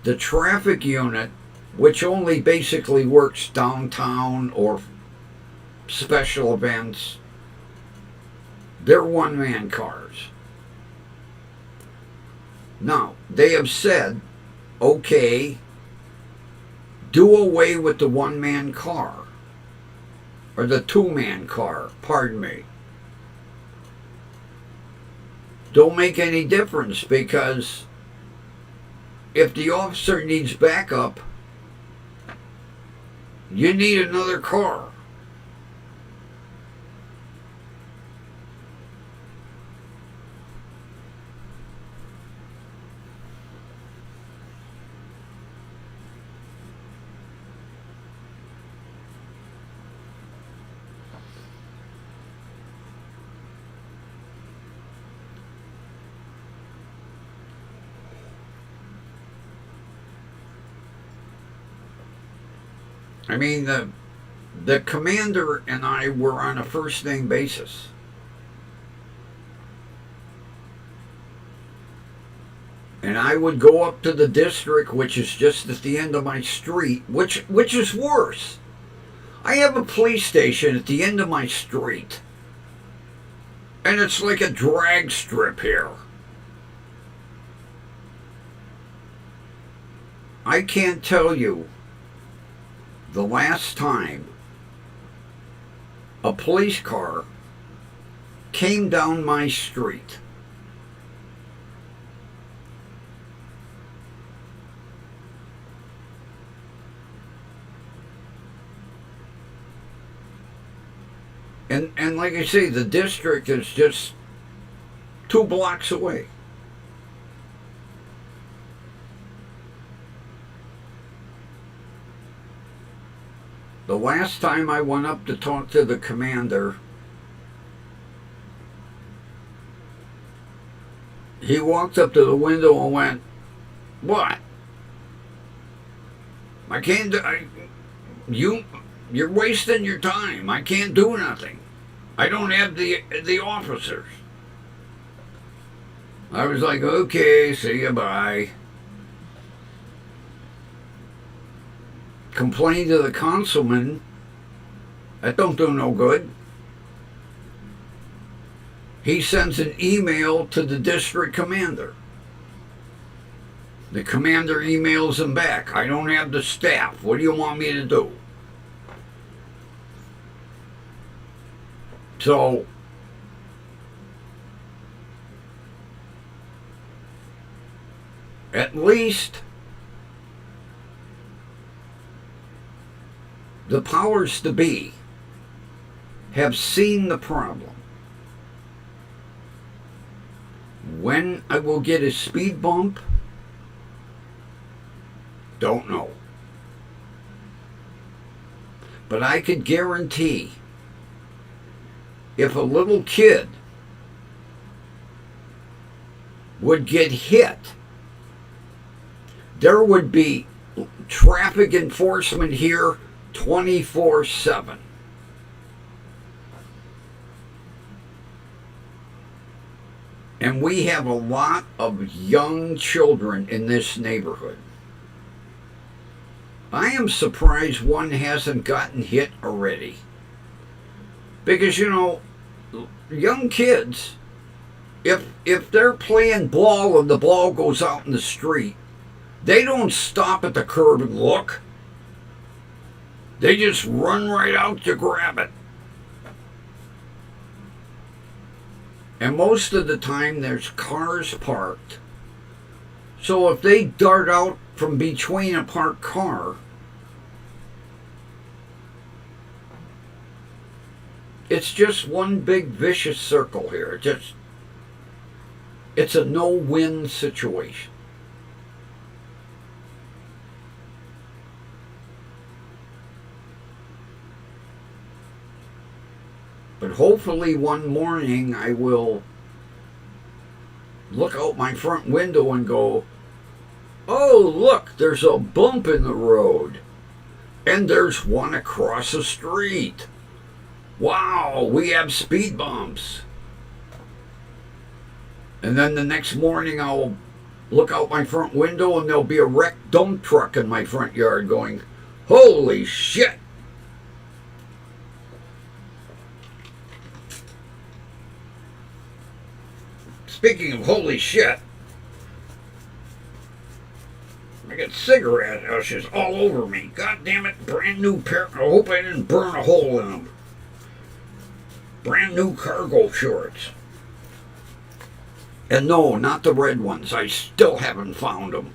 The traffic unit, which only basically works downtown or special events, they're one-man cars. Now, they have said, okay, do away with the one-man car, or the two-man car, pardon me. Don't make any difference, because if the officer needs backup, you need another car. I mean, the commander and I were on a first name basis. And I would go up to the district, which is just at the end of my street, which is worse. I have a police station at the end of my street. And it's like a drag strip here. I can't tell you the last time a police car came down my street. And like I say, the district is just 2 blocks away. The last time I went up to talk to the commander, he walked up to the window and went, "What? I can't do, you're wasting your time. I can't do nothing. I don't have the officers." I was like, "Okay, see you, bye." Complained to the councilman. That don't do no good. He sends an email to the district commander. The commander emails him back. "I don't have the staff. What do you want me to do?" So, at least the powers to be have seen the problem. When I will get a speed bump, don't know. But I could guarantee if a little kid would get hit, there would be traffic enforcement here 24/7. And we have a lot of young children in this neighborhood. I am surprised one hasn't gotten hit already. Because, young kids, if they're playing ball and the ball goes out in the street, they don't stop at the curb and look. They just run right out to grab it. And most of the time there's cars parked. So if they dart out from between a parked car, it's just one big vicious circle here. It's a no-win situation. But hopefully one morning I will look out my front window and go, "Oh, look, there's a bump in the road. And there's one across the street. Wow, we have speed bumps." And then the next morning I'll look out my front window and there'll be a wrecked dump truck in my front yard going, "Holy shit." Speaking of holy shit, I got cigarette ashes all over me. God damn it, brand new pair. I hope I didn't burn a hole in them. Brand new cargo shorts. And no, not the red ones. I still haven't found them.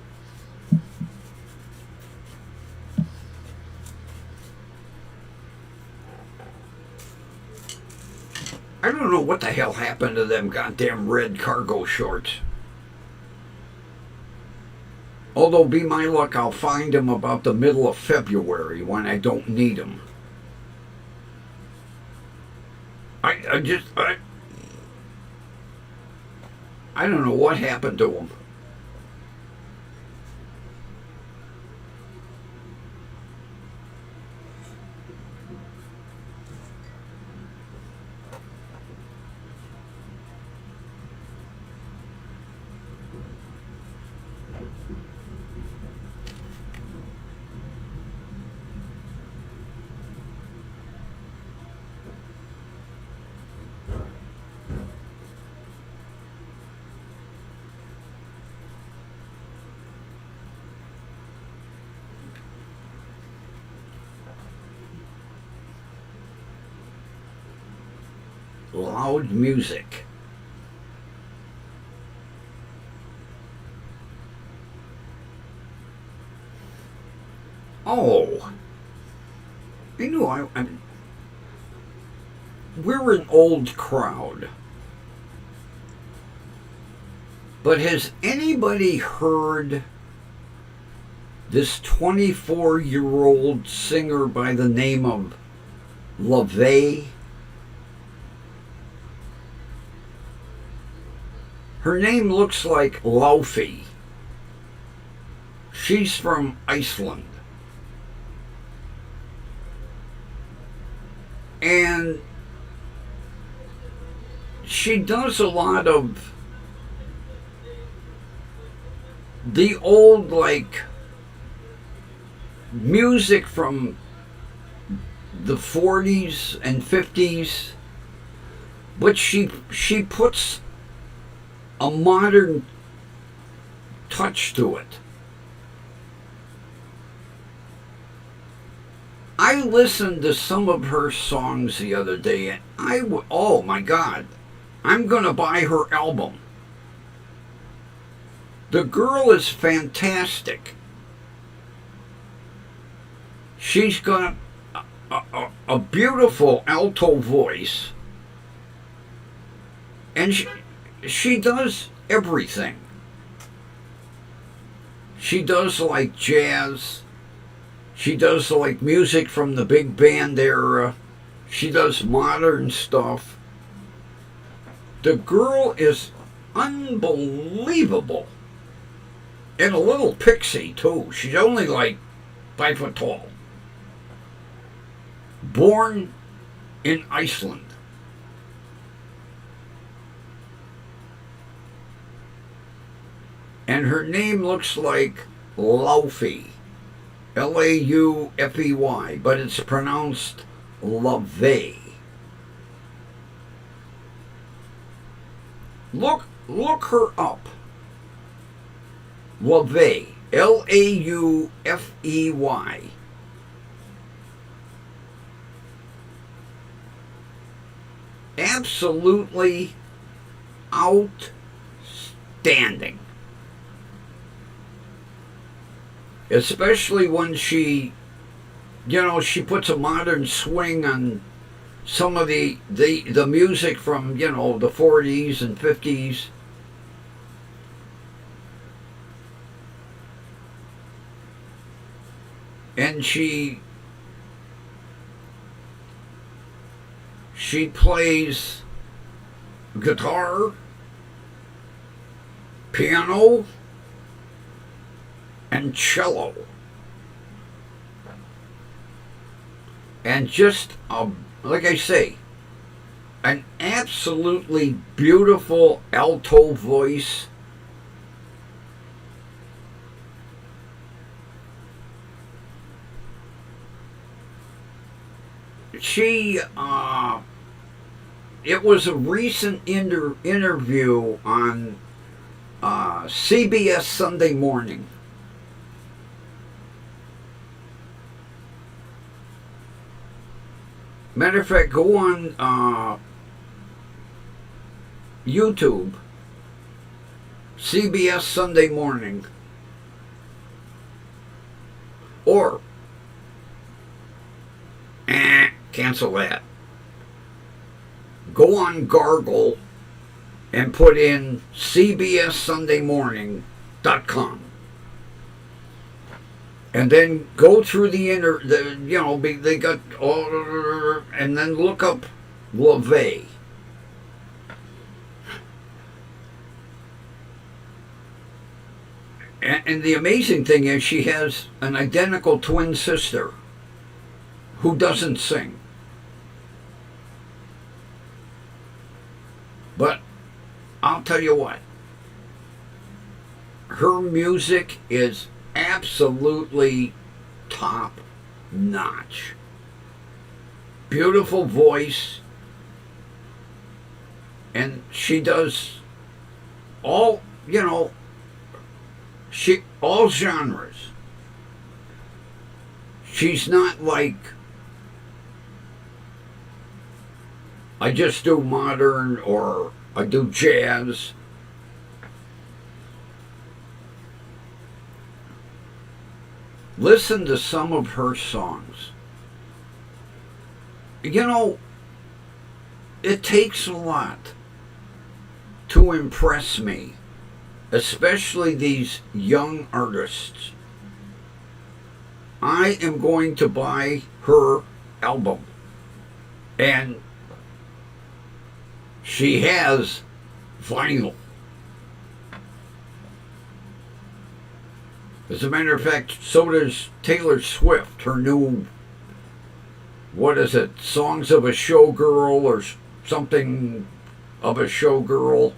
I don't know what the hell happened to them goddamn red cargo shorts. Although, be my luck, I'll find them about the middle of February when I don't need them. I don't know what happened to them. loud music. Oh, I knew we're an old crowd. But has anybody heard this 24-year-old singer by the name of LaVey? Her name looks like Laufey. She's from Iceland. And she does a lot of the old, like, music from the 40s and 50s, but she puts a modern touch to it. I listened to some of her songs the other day, and oh my God, I'm gonna buy her album. The girl is fantastic. She's got a beautiful alto voice, and she does everything. She does like jazz. She does like music from the big band era. She does modern stuff. The girl is unbelievable. And a little pixie, too. She's only like 5 foot tall. Born in Iceland. And her name looks like Laufey. Laufey, but it's pronounced LaVey. Look her up. LaVey. Laufey. Absolutely outstanding. Especially when she puts a modern swing on some of the music from, the 40s and 50s. And she plays guitar, piano, and cello. And just, like I say, an absolutely beautiful alto voice. It was a recent interview on CBS Sunday Morning. Matter of fact, go on YouTube, CBS Sunday Morning, or cancel that. Go on Gargle and put in cbssundaymorning.com. And then go through they got all, and then look up LaVey. And the amazing thing is she has an identical twin sister who doesn't sing. But I'll tell you what, her music is absolutely top notch. Beautiful voice, and she does all genres. She's not like I just do modern or I do jazz. Listen to some of her songs. You know, it takes a lot to impress me, especially these young artists. I am going to buy her album. And she has vinyl. As a matter of fact, so does Taylor Swift. Her new, what is it, Songs of a Showgirl or something of a Showgirl.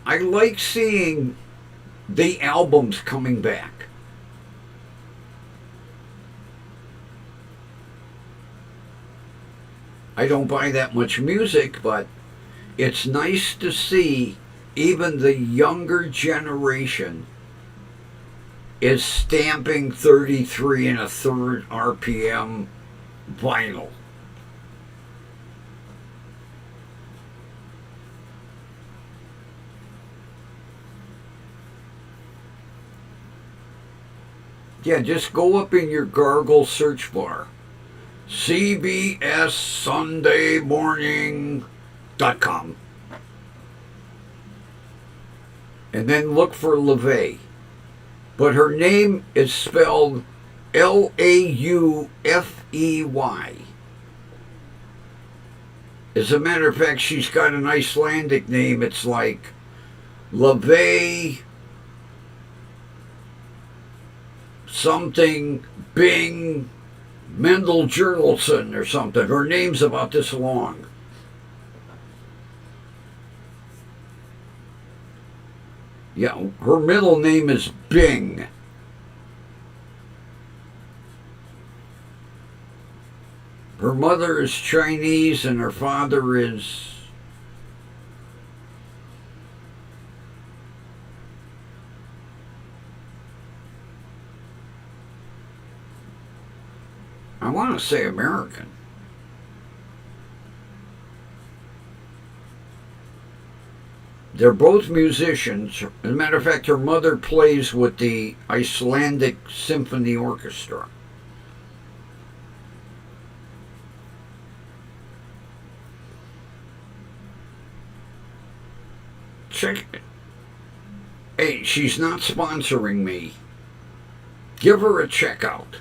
I like seeing the albums coming back. I don't buy that much music, but it's nice to see even the younger generation is stamping 33 and a third RPM vinyl. Yeah, just go up in your Gargle search bar. CBSSundayMorning.com. And then look for LaVey. But her name is spelled Laufey. As a matter of fact, she's got an Icelandic name. It's like LaVey something Bing Mendel Journalson or something. Her name's about this long. Yeah, her middle name is Bing. Her mother is Chinese and her father is... I want to say American. They're both musicians. As a matter of fact, her mother plays with the Icelandic Symphony Orchestra. Check it. Hey, she's not sponsoring me. Give her a check out.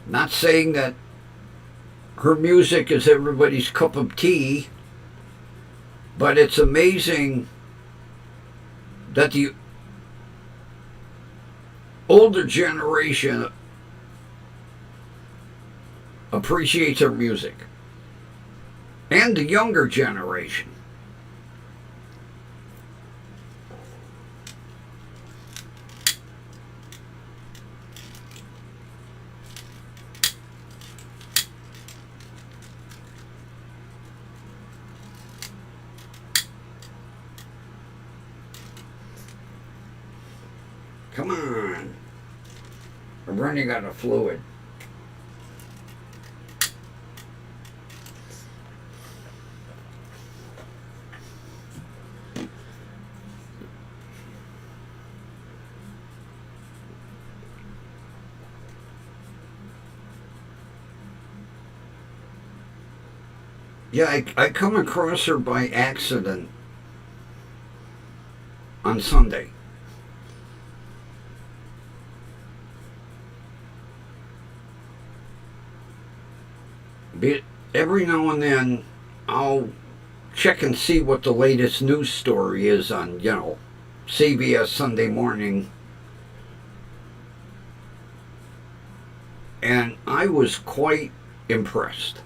Not saying that her music is everybody's cup of tea, but it's amazing that the older generation appreciates her music, and the younger generation. Come on. I'm running out of fluid. Yeah, I come across her by accident on Sunday. Every now and then I'll check and see what the latest news story is on, CBS Sunday Morning. And I was quite impressed.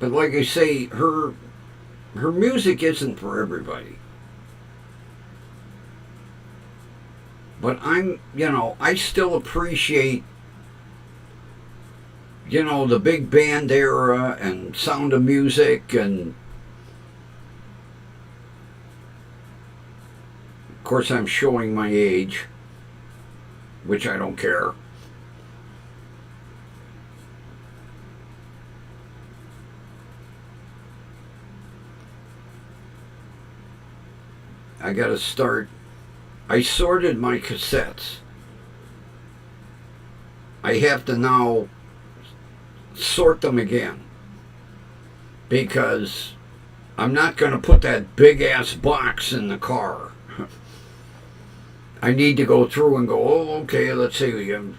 But like I say, her music isn't for everybody. But I still appreciate, you know, the big band era and Sound of Music, and of course I'm showing my age, which I don't care. I gotta start. I sorted my cassettes. I have to now sort them again, because I'm not going to put that big ass box in the car. I need to go through and go, oh, okay, let's see. And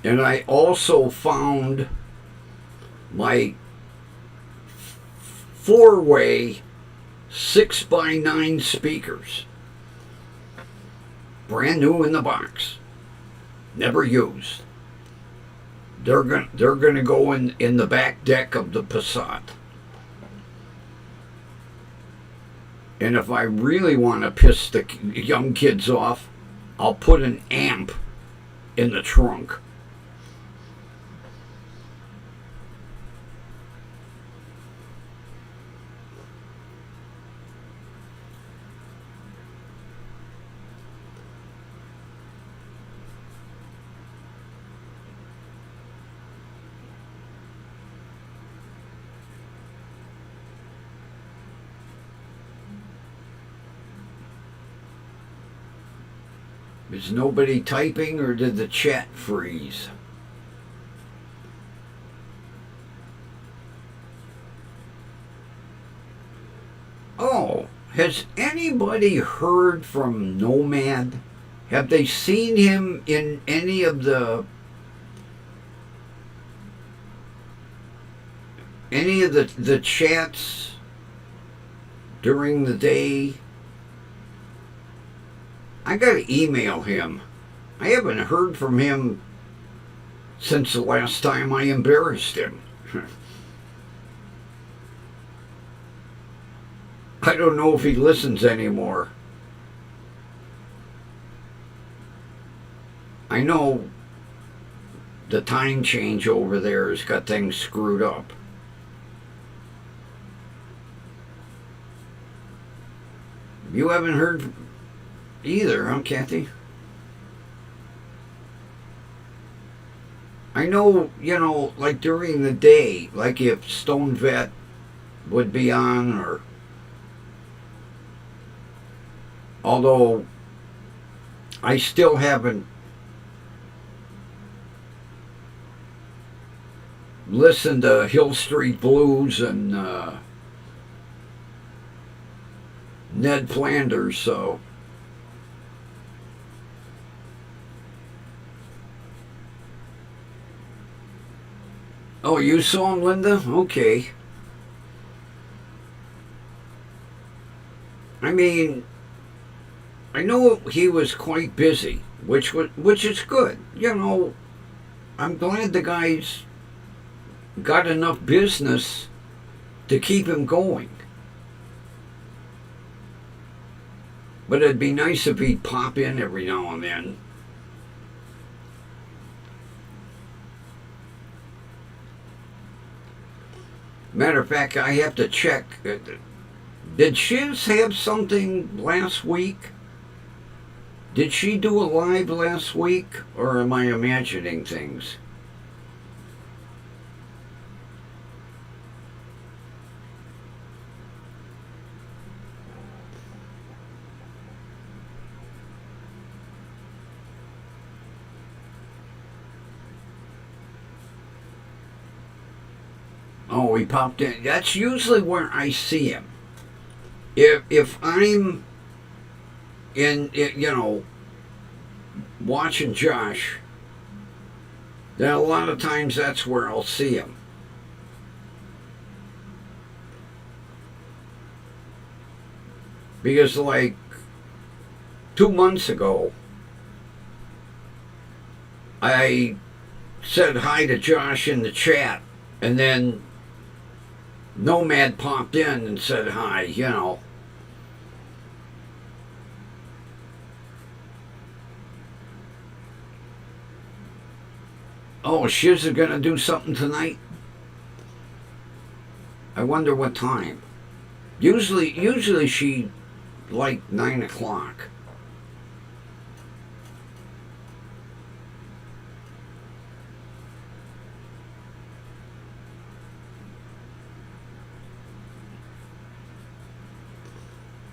I also found my 4-way 6x9 speakers. Brand new in the box. Never used. They're gonna go in the back deck of the Passat. And if I really want to piss the young kids off, I'll put an amp in the trunk. Is nobody typing, or did the chat freeze? Oh, has anybody heard from Nomad? Have they seen him in any of the chats during the day? I gotta email him. I haven't heard from him since the last time I embarrassed him. I don't know if he listens anymore. I know the time change over there has got things screwed up. You haven't heard either, huh, Kathy? I know, you know, like during the day, like if Stone Vet would be on, or although I still haven't listened to Hill Street Blues and Ned Flanders, so oh, you saw him, Linda? Okay. I mean, I know he was quite busy, which is good. You know, I'm glad the guy's got enough business to keep him going. But it'd be nice if he'd pop in every now and then. Matter of fact, I have to check. Did Shiz have something last week? Did she do a live last week? Or am I imagining things? Oh, he popped in. That's usually where I see him. If I'm in, you know, watching Josh, then a lot of times that's where I'll see him. Because like 2 months ago, I said hi to Josh in the chat, and then Nomad popped in and said hi, you know. Oh, Shiz is gonna do something tonight? I wonder what time. Usually she like 9 o'clock.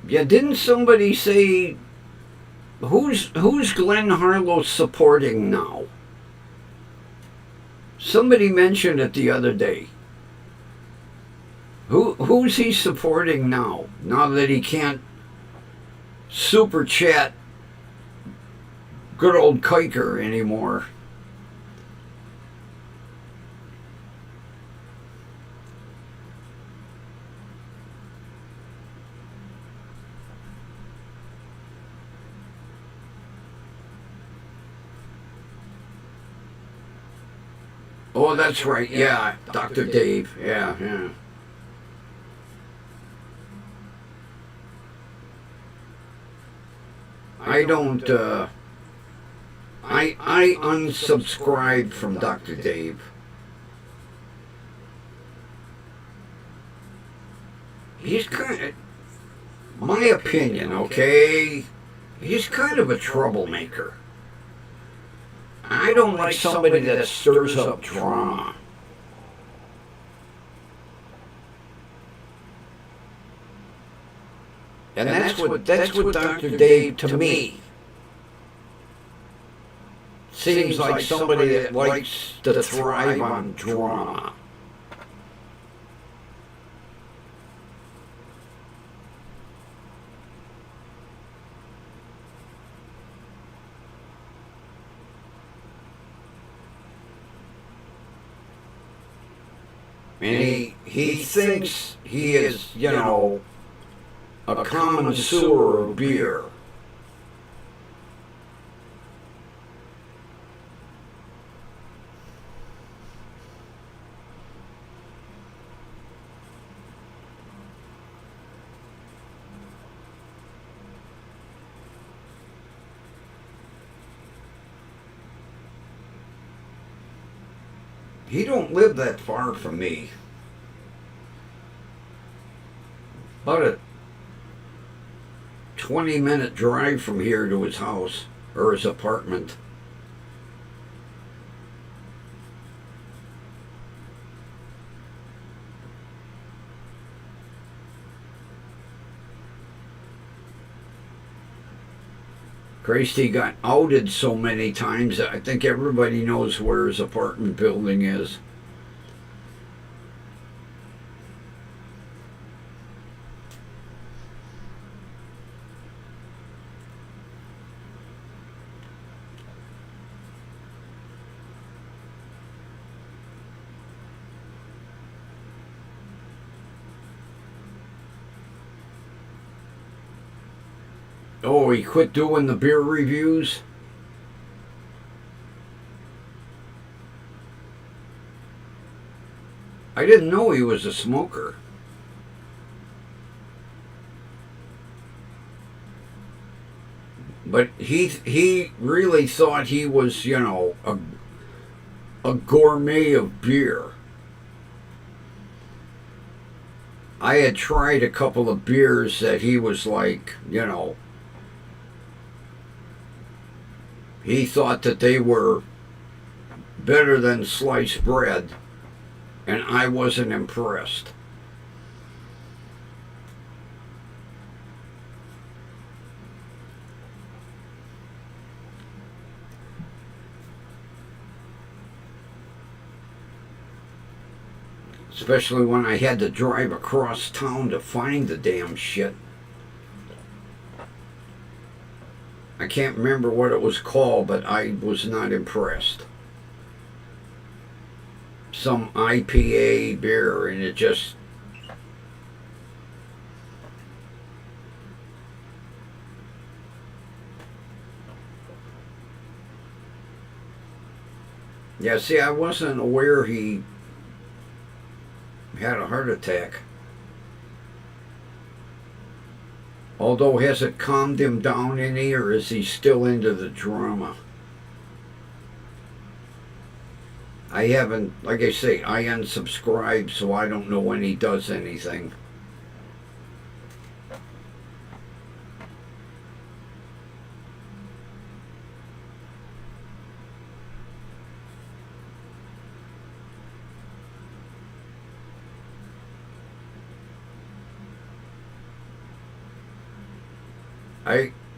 Yeah, didn't somebody say who's Glenn Harlow supporting now? Somebody mentioned it the other day. Who's he supporting now? Now that he can't super chat good old Kiker anymore. Oh, that's right. Yeah, Dr. Dave. Yeah. I don't. I unsubscribed from Dr. Dave. He's kind of, my opinion, okay? He's kind of a troublemaker. I don't like somebody that stirs up drama. And that's what Dr. Dave, to me, seems like somebody that likes to thrive on drama. And he thinks he is, a connoisseur of beer. He don't live that far from me. About a 20-minute drive from here to his house, or his apartment. Christy got outed so many times, I think everybody knows where his apartment building is. Oh, he quit doing the beer reviews? I didn't know he was a smoker. But he really thought he was, a gourmet of beer. I had tried a couple of beers that he was like, he thought that they were better than sliced bread, and I wasn't impressed. Especially when I had to drive across town to find the damn shit. I can't remember what it was called, but I was not impressed. Some IPA beer, and it just... Yeah, see, I wasn't aware he had a heart attack. Although, has it calmed him down any, or is he still into the drama? I haven't, like I say, I unsubscribed, so I don't know when he does anything.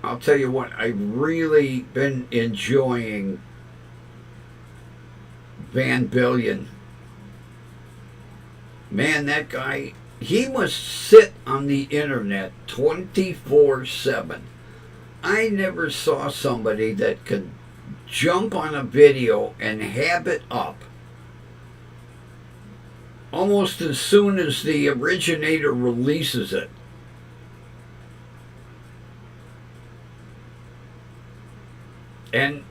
I'll tell you what, I've really been enjoying Van Billion. Man, that guy, he must sit on the internet 24/7. I never saw somebody that could jump on a video and have it up almost as soon as the originator releases it. And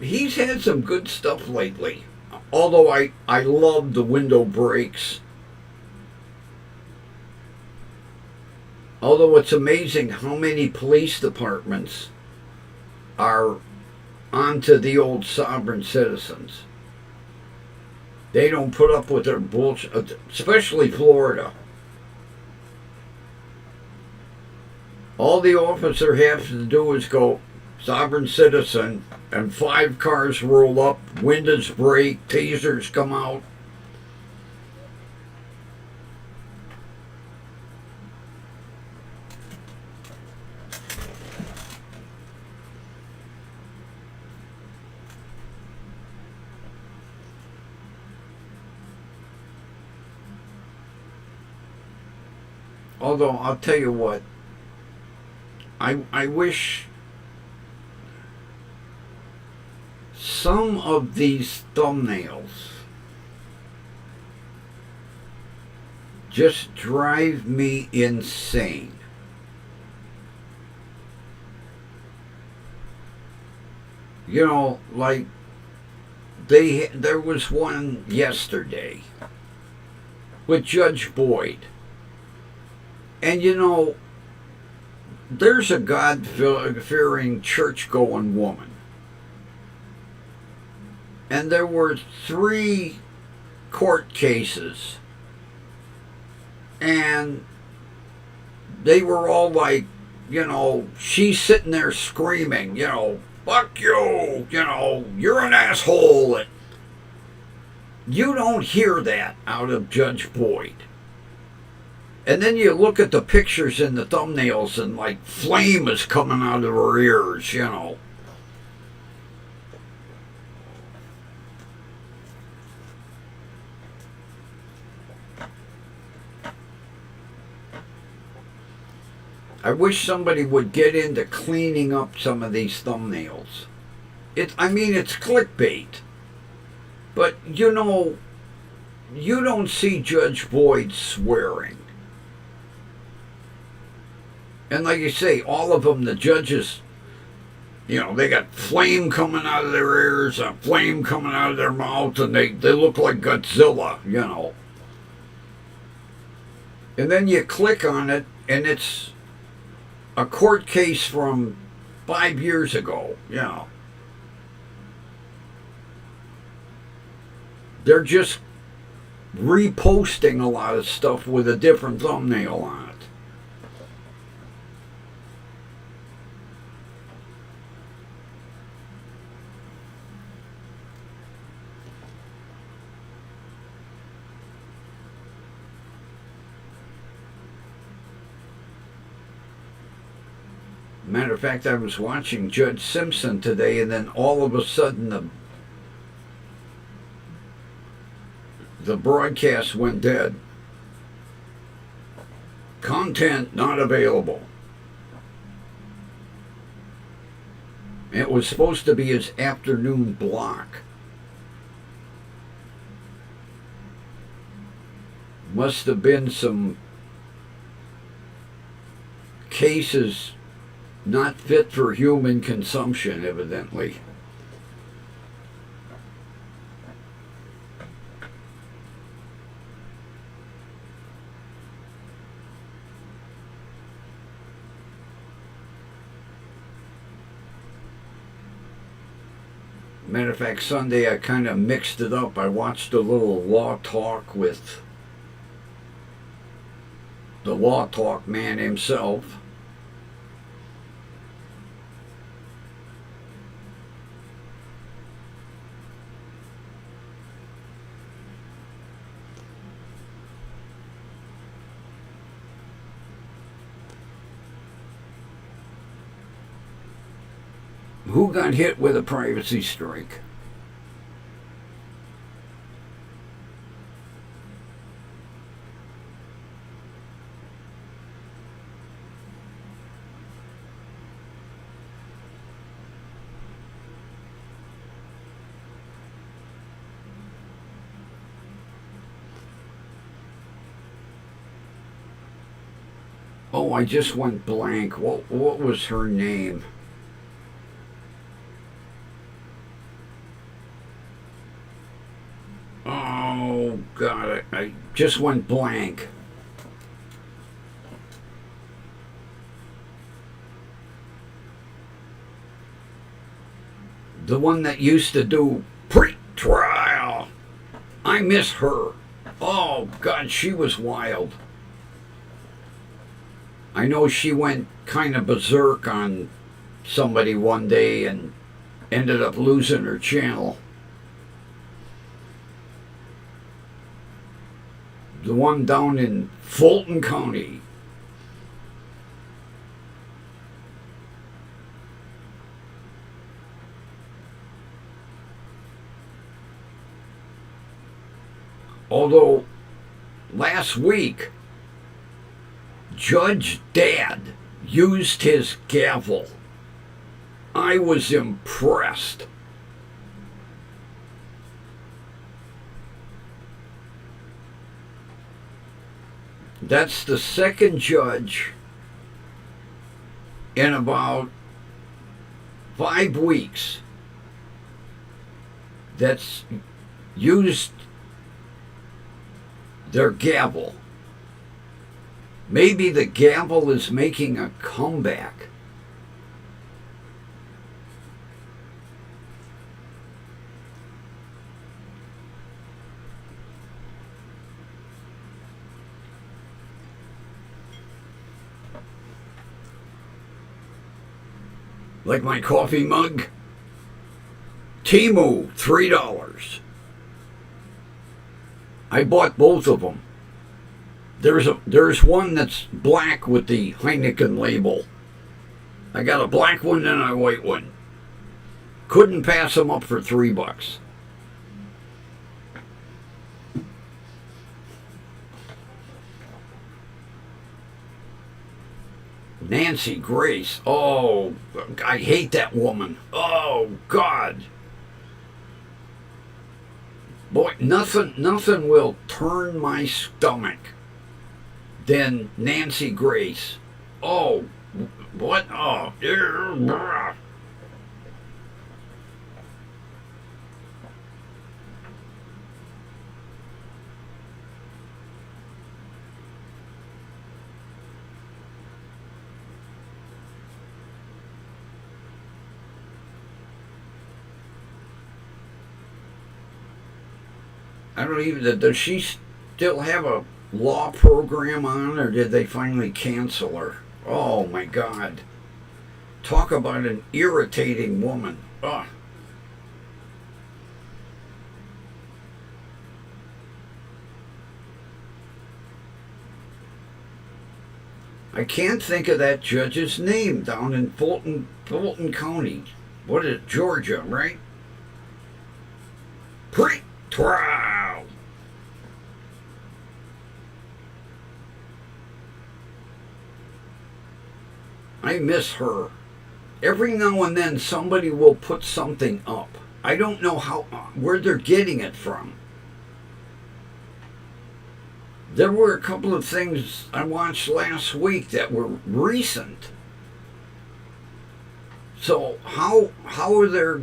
he's had some good stuff lately. Although I love the window breaks. Although it's amazing how many police departments are onto the old sovereign citizens. They don't put up with their bullshit, especially Florida. All the officer has to do is go, sovereign citizen, and 5 cars roll up, windows break, tasers come out. Although, I'll tell you what, I wish some of these thumbnails just drive me insane. You know, like there was one yesterday with Judge Boyd. And you know, there's a God-fearing, church-going woman. And there were 3 court cases. And they were all like, you know, she's sitting there screaming, you know, fuck you, you know, you're an asshole. And you don't hear that out of Judge Boyd. And then you look at the pictures in the thumbnails and like flame is coming out of her ears, you know. I wish somebody would get into cleaning up some of these thumbnails. I mean, it's clickbait. But, you know, you don't see Judge Boyd swearing. And like you say, all of them, the judges, you know, they got flame coming out of their ears and flame coming out of their mouth, and they look like Godzilla, you know. And then you click on it, and it's a court case from 5 years ago, you know. They're just reposting a lot of stuff with a different thumbnail on it. Matter of fact, I was watching Judge Simpson today, and then all of a sudden the broadcast went dead. Content not available. It was supposed to be his afternoon block. Must have been some cases not fit for human consumption, evidently. Matter of fact, Sunday I kind of mixed it up. I watched a little Law Talk with the Law Talk man himself. Who got hit with a privacy strike? Oh, I just went blank. What was her name? Oh, God, I just went blank. The one that used to do pre-trial. I miss her. Oh, God, she was wild. I know she went kind of berserk on somebody one day and ended up losing her channel. The one down in Fulton County. Although last week, Judge Dad used his gavel. I was impressed. That's the second judge in about 5 weeks that's used their gavel. Maybe the gavel is making a comeback. Like my coffee mug? Temu, $3. I bought both of them. There's one that's black with the Heineken label. I got a black one and a white one. Couldn't pass them up for $3. Nancy Grace. Oh, I hate that woman. Oh, God. Boy, nothing will turn my stomach than Nancy Grace. Oh, what? Oh, I don't even, does she still have a law program on, or did they finally cancel her? Oh my God. Talk about an irritating woman. Ugh. I can't think of that judge's name down in Fulton County. What is it, Georgia, right? Pre-trial. I miss her. Every now and then somebody will put something up. I don't know where they're getting it from. There were a couple of things I watched last week that were recent. So how are there?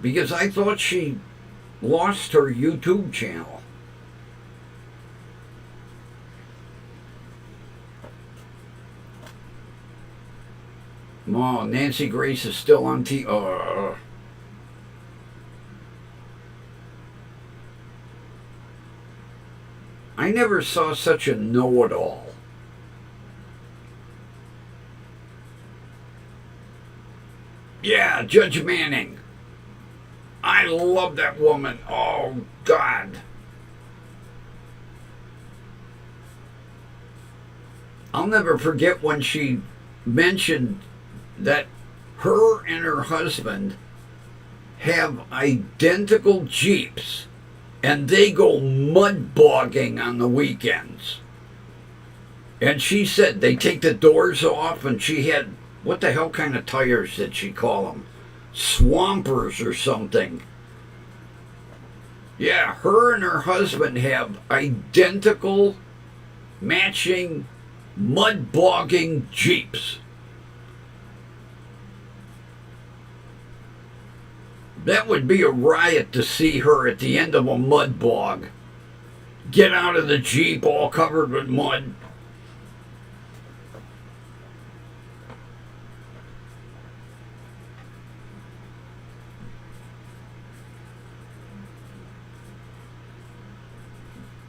Because I thought she lost her YouTube channel. Oh, Nancy Grace is still on TV. I never saw such a know-it-all. Yeah, Judge Manning. I love that woman. Oh, God. I'll never forget when she mentioned that her and her husband have identical Jeeps and they go mud bogging on the weekends. And she said they take the doors off, and she had, what the hell kind of tires did she call them? Swampers or something. Yeah, her and her husband have identical, matching, mud bogging Jeeps. That would be a riot to see her at the end of a mud bog. Get out of the Jeep all covered with mud.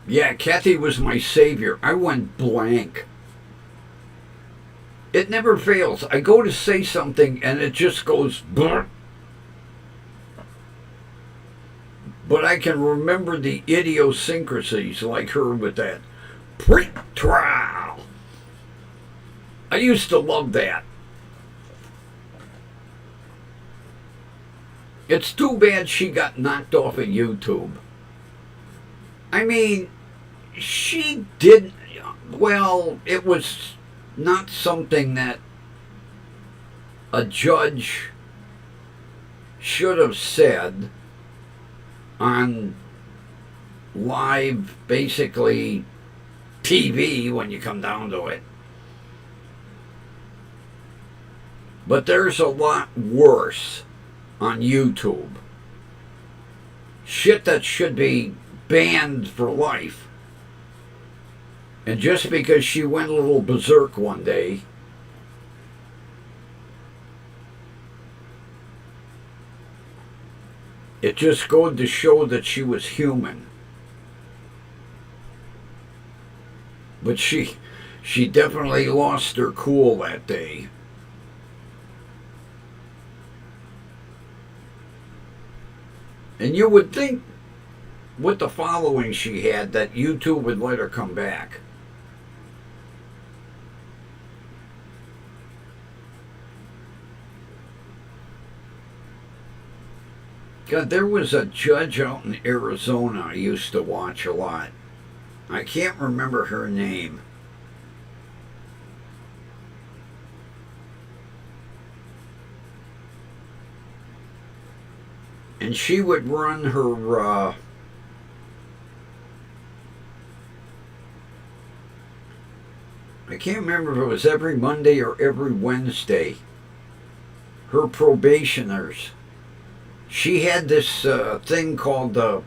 Yeah, Kathy was my savior. I went blank. It never fails. I go to say something and it just goes brr. But I can remember the idiosyncrasies like her with that pre-trial. I used to love that. It's too bad she got knocked off of YouTube. I mean, she did, well, it was not something that a judge should have said on live, basically, TV when you come down to it. But there's a lot worse on YouTube. Shit that should be banned for life. And just because she went a little berserk one day, it just goes to show that she was human. But she definitely lost her cool that day. And you would think, with the following she had, that YouTube would let her come back. God, there was a judge out in Arizona I used to watch a lot. I can't remember her name. And she would run her, I can't remember if it was every Monday or every Wednesday, her probationers. She had this thing called the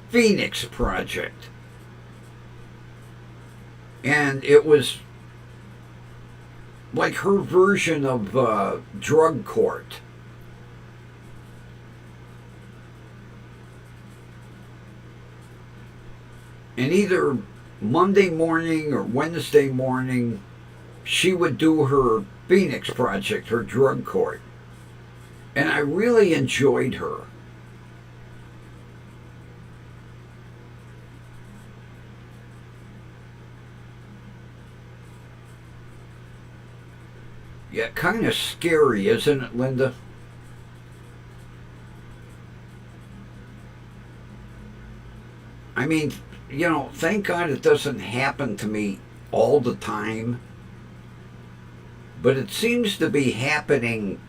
Phoenix Project. And it was like her version of drug court. And either Monday morning or Wednesday morning, she would do her Phoenix Project, her drug court. And I really enjoyed her. Yeah, kind of scary, isn't it, Linda? I mean, you know, thank God it doesn't happen to me all the time. But it seems to be happening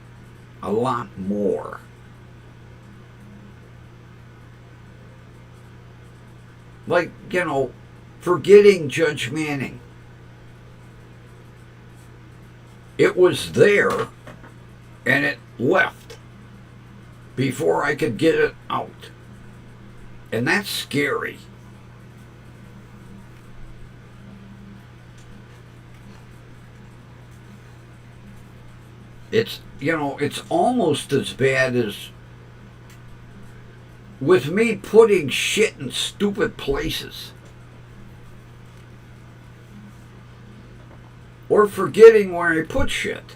a lot more. Like, you know, forgetting Judge Manning. It was there and it left before I could get it out. And that's scary. It's, you know, it's almost as bad as with me putting shit in stupid places. or forgetting where I put shit.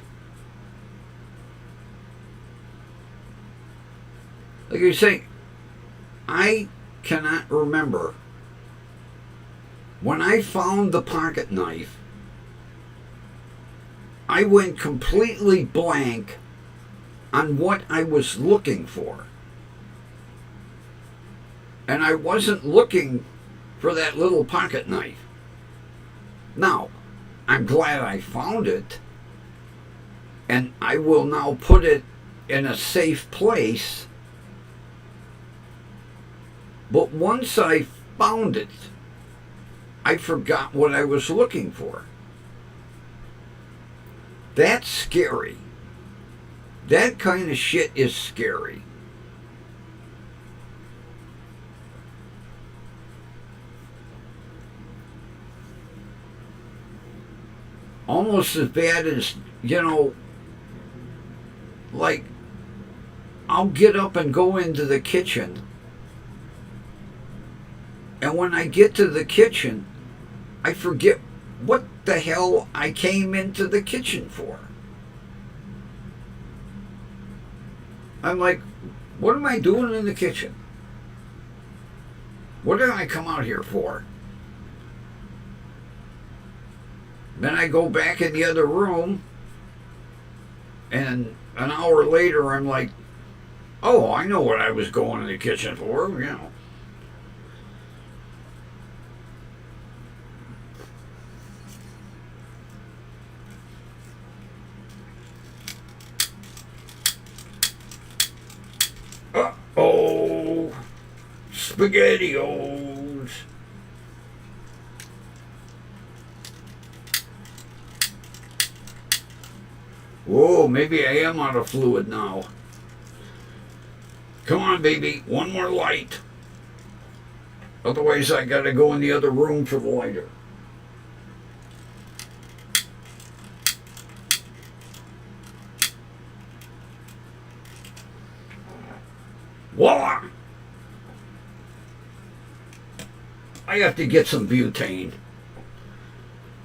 Like you say, I cannot remember when I found the pocket knife. I went completely blank on what I was looking for. And I wasn't looking for that little pocket knife. Now, I'm glad I found it, and I will now put it in a safe place. But once I found it, I forgot what I was looking for. That's scary. That kind of shit is scary. Almost as bad as, like, I'll get up and go into the kitchen. And when I get to the kitchen, I forget what the hell I came into the kitchen for. I'm like, what am I doing in the kitchen? What did I come out here for? Then I go back in the other room, and an hour later I'm like, oh, I know what I was going in the kitchen for, Uh-oh, SpaghettiOs. Whoa, maybe I am out of fluid now. Come on, baby, one more light. Otherwise, I gotta go in the other room for the lighter. Voila! I have to get some butane.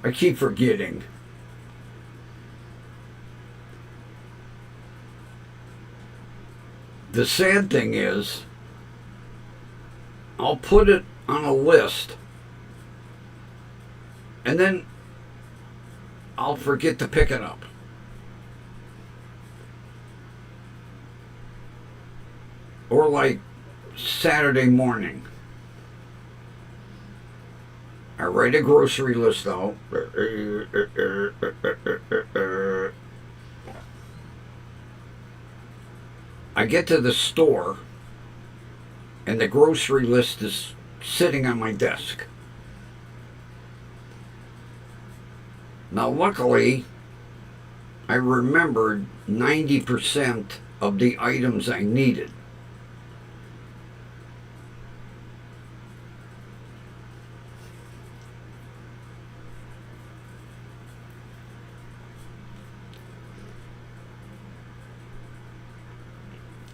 I keep forgetting. The sad thing is, I'll put it on a list, and then I'll forget to pick it up. Or like Saturday morning, I write a grocery list out. I get to the store, and the grocery list is sitting on my desk. Now, luckily, I remembered 90% of the items I needed.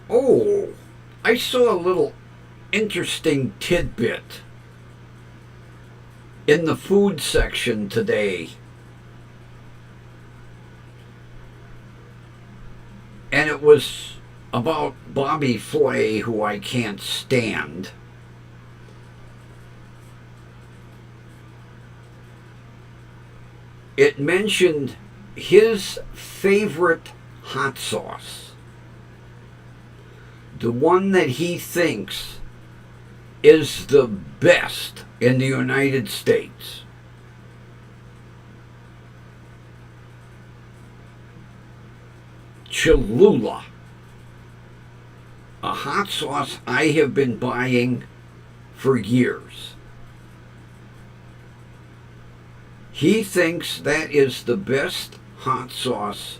Oh, I saw a little interesting tidbit in the food section today. And it was about Bobby Flay, who I can't stand. It mentioned his favorite hot sauce. The one that he thinks is the best in the United States. Cholula. A hot sauce I have been buying for years. He thinks that is the best hot sauce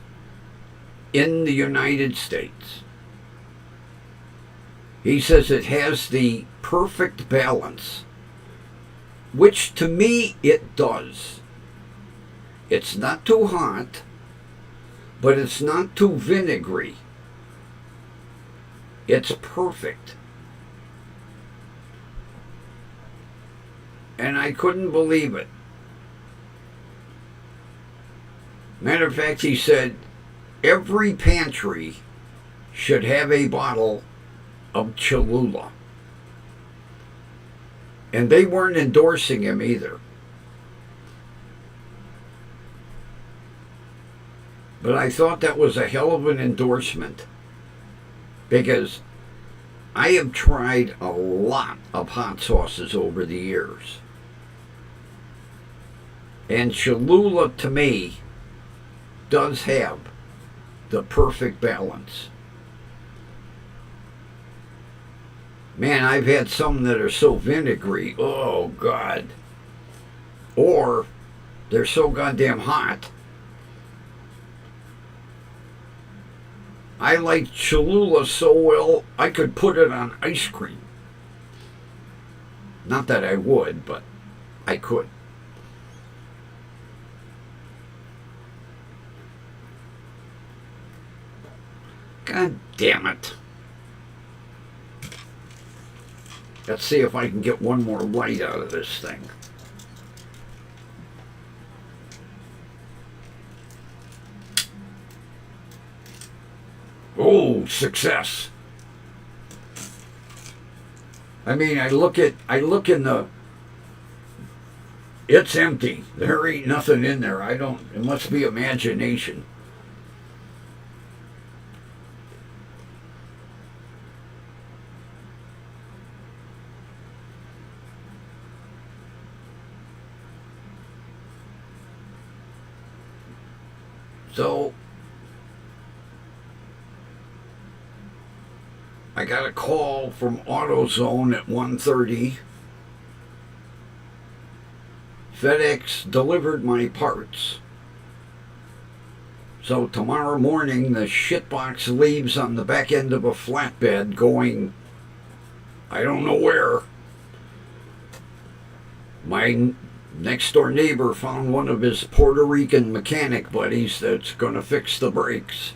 in the United States. He says it has the perfect balance, which to me it does. It's not too hot, but it's not too vinegary. It's perfect. And I couldn't believe it. Matter of fact, he said every pantry should have a bottle of Cholula. And they weren't endorsing him either. But I thought that was a hell of an endorsement, because I have tried a lot of hot sauces over the years. And Cholula, to me, does have the perfect balance. Man, I've had some that are so vinegary. Oh, God. Or they're so goddamn hot. I like Cholula so well, I could put it on ice cream. Not that I would, but I could. God damn it. Let's see if I can get one more light out of this thing. Oh, success. I mean, I look in the, it's empty. There ain't nothing in there. It must be imagination. So, I got a call from AutoZone at 1:30. FedEx delivered my parts. So tomorrow morning, the shitbox leaves on the back end of a flatbed going, I don't know where. My next door neighbor found one of his Puerto Rican mechanic buddies that's going to fix the brakes.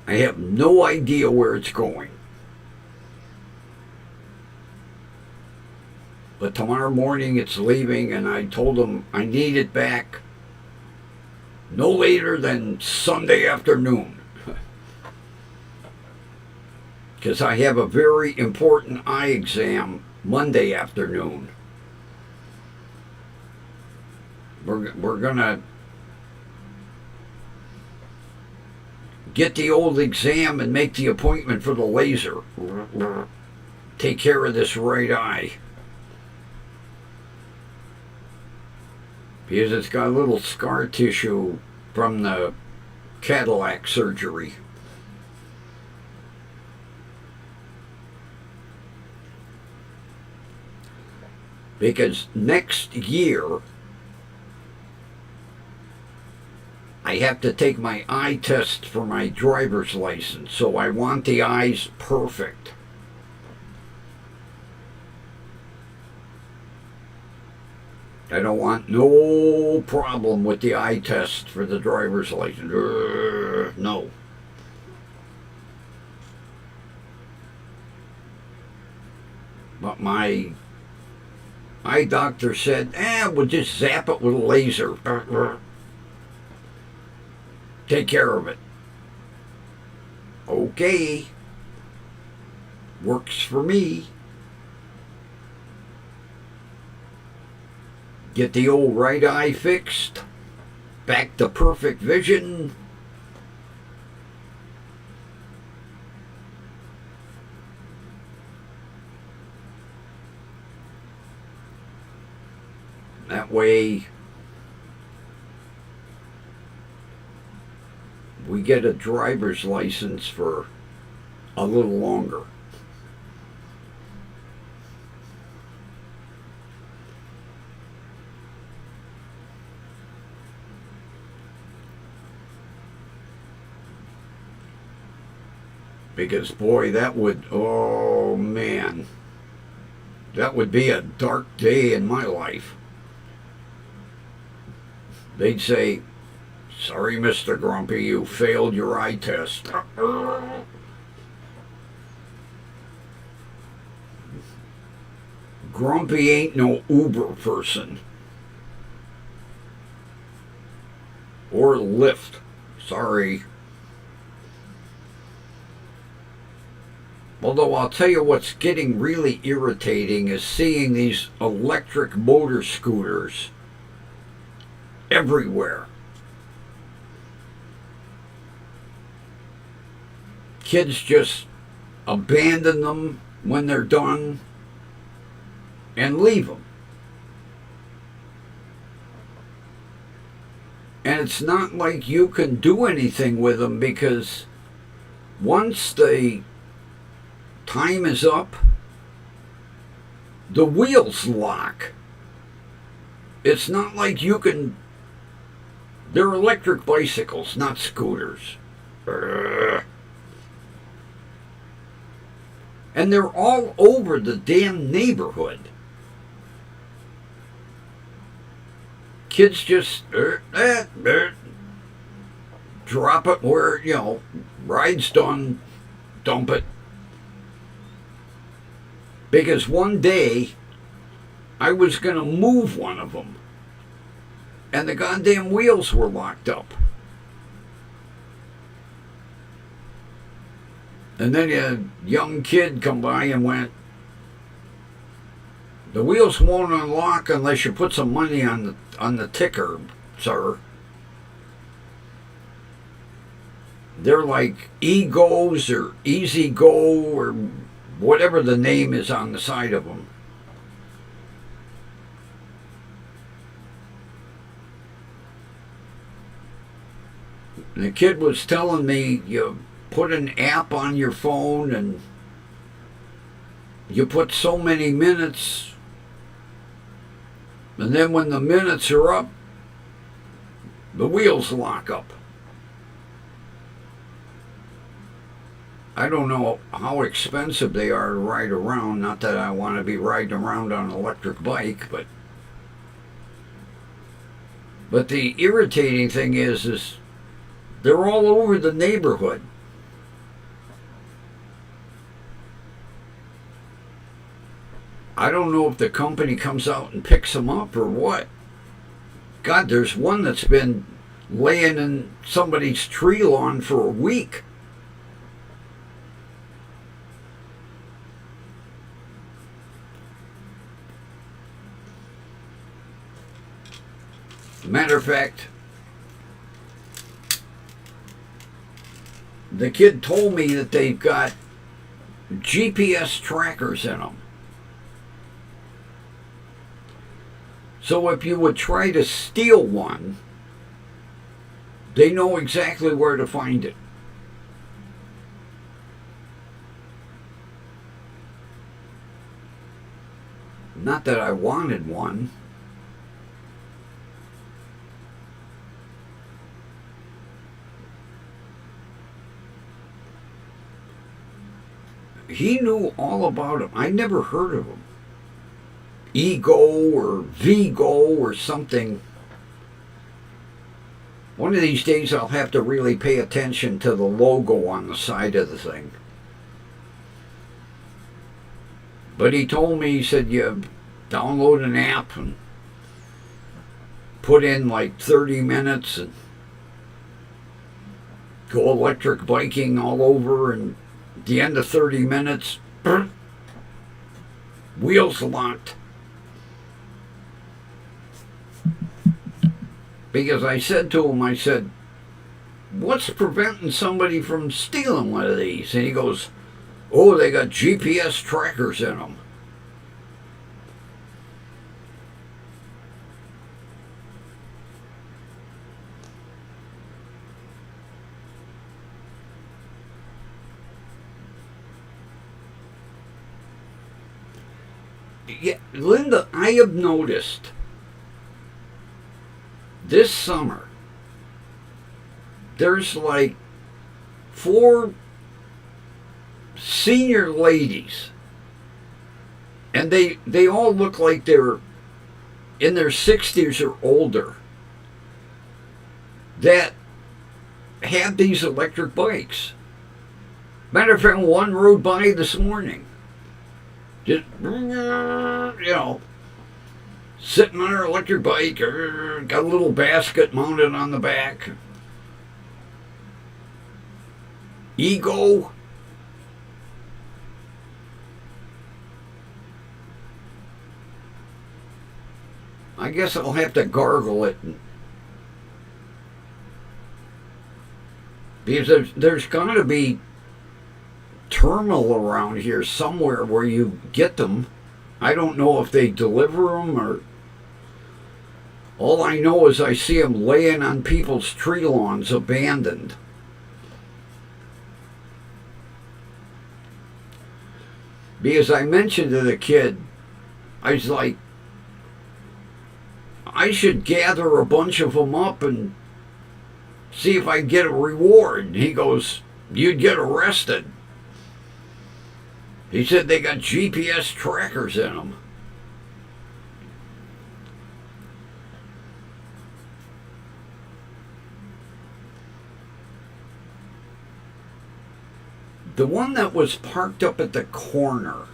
I have no idea where it's going. But tomorrow morning it's leaving, and I told him I need it back no later than Sunday afternoon. Because I have a very important eye exam Monday afternoon. We're going to get the old exam and make the appointment for the laser. Take care of this right eye. Because it's got a little scar tissue from the Cadillac surgery. Because next year, I have to take my eye test for my driver's license, so I want the eyes perfect. I don't want no problem with the eye test for the driver's license. No. But my eye doctor said, we'll just zap it with a laser. Take care of it. Okay. Works for me. Get the old right eye fixed. Back to perfect vision. That way, we get a driver's license for a little longer. Because, boy, that would, oh man, that would be a dark day in my life. They'd say, sorry, Mr. Grumpy, you failed your eye test. Grumpy ain't no Uber person. or lift. Sorry. Although I'll tell you what's getting really irritating is seeing these electric motor scooters everywhere. Kids just abandon them when they're done and leave them. And it's not like you can do anything with them, because once the time is up, the wheels lock. It's not like you can... They're electric bicycles, not scooters. And they're all over the damn neighborhood. Kids just drop it where, ride's done, dump it. Because one day I was going to move one of them, and the goddamn wheels were locked up. And then a young kid come by and went, "The wheels won't unlock unless you put some money on the ticker, sir." They're like Egos or Easy Go or whatever the name is on the side of them. The kid was telling me, you put an app on your phone and you put so many minutes, and then when the minutes are up, the wheels lock up. I don't know how expensive they are to ride around. Not that I want to be riding around on an electric bike, but the irritating thing is they're all over the neighborhood. I don't know if the company comes out and picks them up or what. God, there's one that's been laying in somebody's tree lawn for a week. Matter of fact, the kid told me that they've got GPS trackers in them. So if you would try to steal one, they know exactly where to find it. Not that I wanted one. He knew all about them. I never heard of them. Ego or Vigo or something. One of these days I'll have to really pay attention to the logo on the side of the thing. But he told me, he said, you download an app and put in like 30 minutes and go electric biking all over, and at the end of 30 minutes, wheels locked. Because I said to him, I said, what's preventing somebody from stealing one of these? And he goes, oh, they got GPS trackers in them. Yeah, Linda, I have noticed this summer there's like 4 senior ladies, and they all look like they're in their 60s or older, that have these electric bikes. Matter of fact, one rode by this morning. Just, sitting on her electric bike, got a little basket mounted on the back. Ego. I guess I'll have to gargle it. Because there's got to be terminal around here somewhere where you get them. I don't know if they deliver them or... All I know is I see them laying on people's tree lawns abandoned. Because I mentioned to the kid, I was like, I should gather a bunch of them up and see if I can get a reward. And he goes, you'd get arrested. He said they got GPS trackers in them. The one that was parked up at the corner,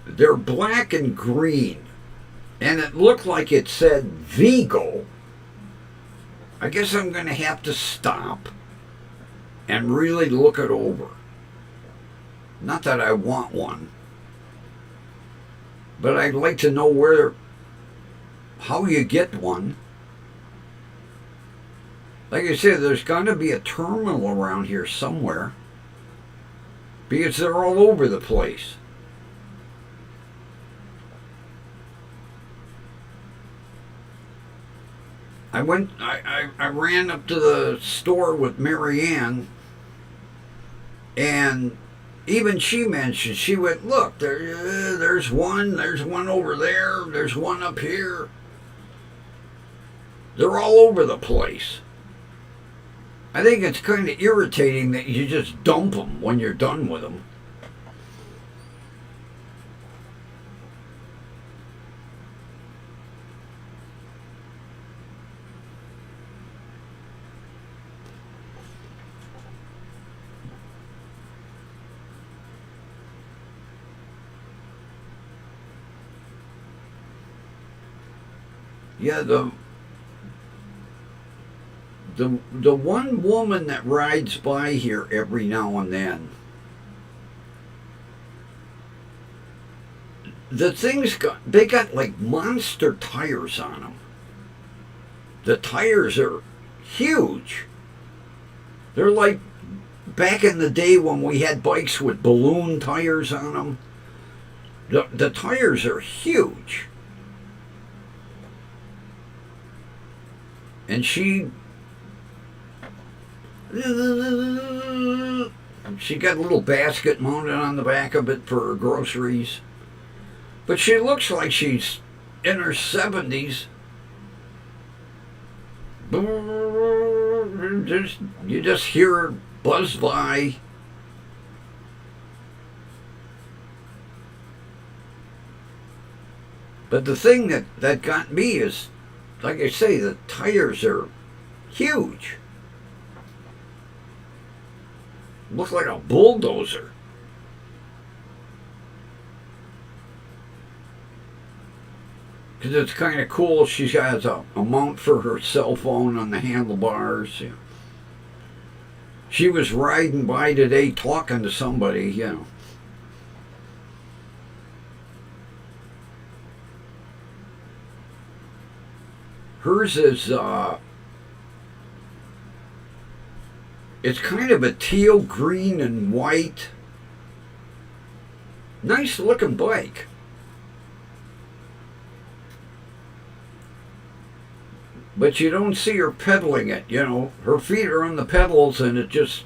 they're black and green, and it looked like it said Vigo. I guess I'm going to have to stop and really look it over. Not that I want one, but I'd like to know how you get one. Like I said, there's got to be a terminal around here somewhere, because they're all over the place. I ran up to the store with Mary Ann, and even she mentioned, she went, look, there's one over there, there's one up here. They're all over the place. I think it's kind of irritating that you just dump them when you're done with them. Yeah, the one woman that rides by here every now and then, they got like monster tires on them. The tires are huge. They're like back in the day when we had bikes with balloon tires on them. The tires are huge. And she got a little basket mounted on the back of it for her groceries. But she looks like she's in her 70s. You just hear her buzz by. But the thing that got me is, like I say, the tires are huge. Look like a bulldozer. Because it's kind of cool. She has a mount for her cell phone on the handlebars. Yeah. She was riding by today talking to somebody, you know. Hers is, it's kind of a teal green and white. Nice looking bike. But you don't see her pedaling it, you know. Her feet are on the pedals and it just...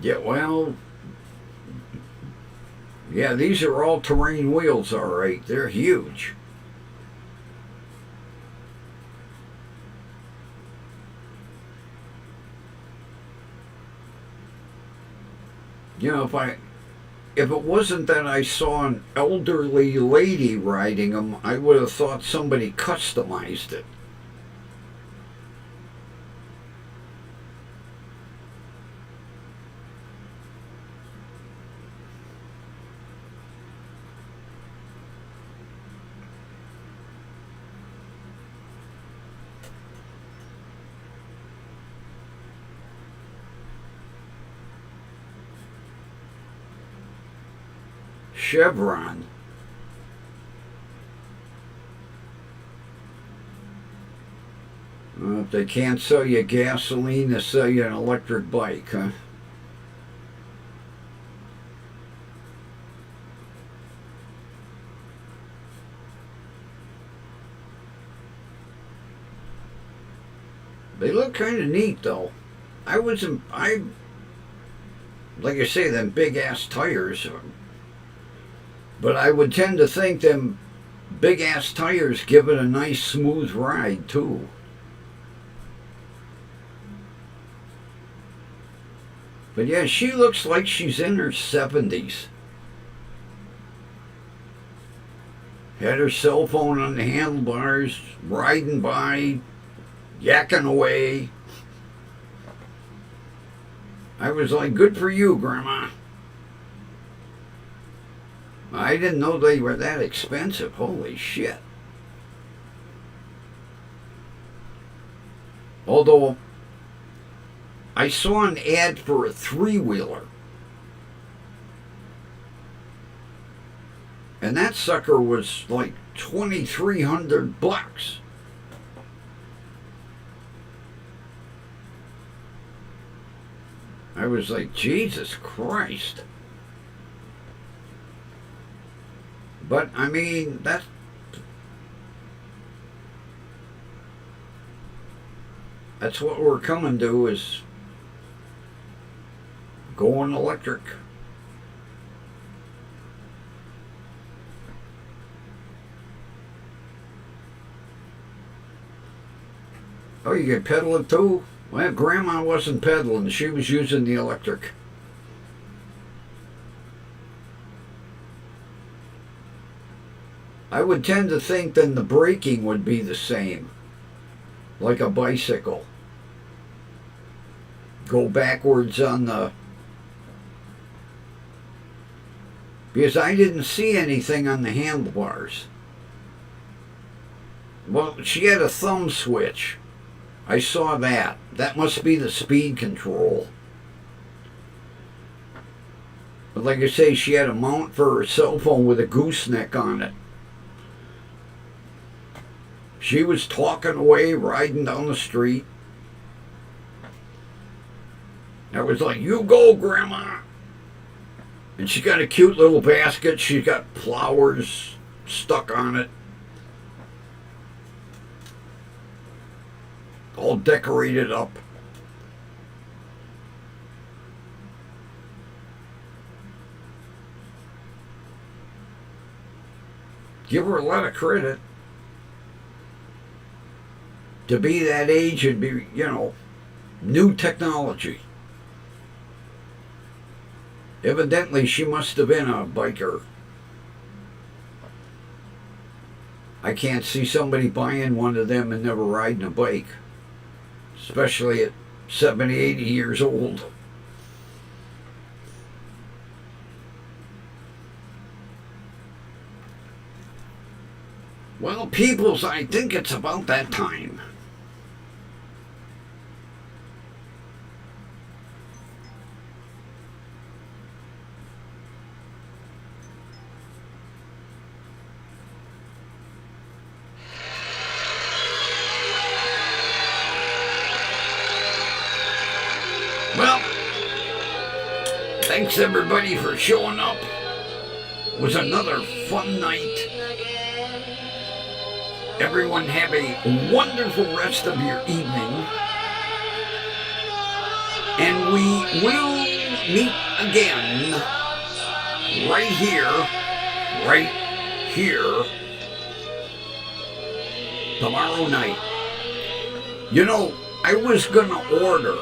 Yeah, well, yeah, these are all-terrain wheels, all right. They're huge. You know, if it wasn't that I saw an elderly lady riding them, I would have thought somebody customized it. Chevron. If they can't sell you gasoline, they'll sell you an electric bike, huh? They look kind of neat, though. Like I say, them big ass tires. But I would tend to think them big ass tires give it a nice smooth ride too. But yeah, she looks like she's in her 70s. Had her cell phone on the handlebars, riding by, yakking away. I was like, good for you, Grandma. I didn't know they were that expensive. Holy shit. Although, I saw an ad for a 3-wheeler. And that sucker was like $2,300. I was like, Jesus Christ. But, I mean, that's what we're coming to, is going electric. Oh, you can pedal it too? Well, Grandma wasn't pedaling. She was using the electric. I would tend to think then the braking would be the same, like a bicycle. Go backwards on the... Because I didn't see anything on the handlebars. Well, she had a thumb switch. I saw that. That must be the speed control. But like I say, she had a mount for her cell phone with a gooseneck on it. She was talking away, riding down the street. I was like, you go, Grandma. And she got a cute little basket. She's got flowers stuck on it. All decorated up. Give her a lot of credit. To be that age and be, new technology. Evidently, she must have been a biker. I can't see somebody buying one of them and never riding a bike. Especially at 70, 80 years old. Well, peoples, I think it's about that time. Well, thanks everybody for showing up. It was another fun night. Everyone have a wonderful rest of your evening. And we will meet again right here, tomorrow night. I was going to order.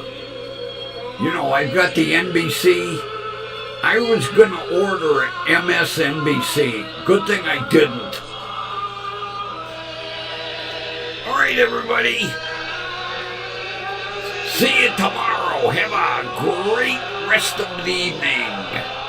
I've got the NBC I was going to order MSNBC. Good thing I didn't. All right, everybody. See you tomorrow. Have a great rest of the evening.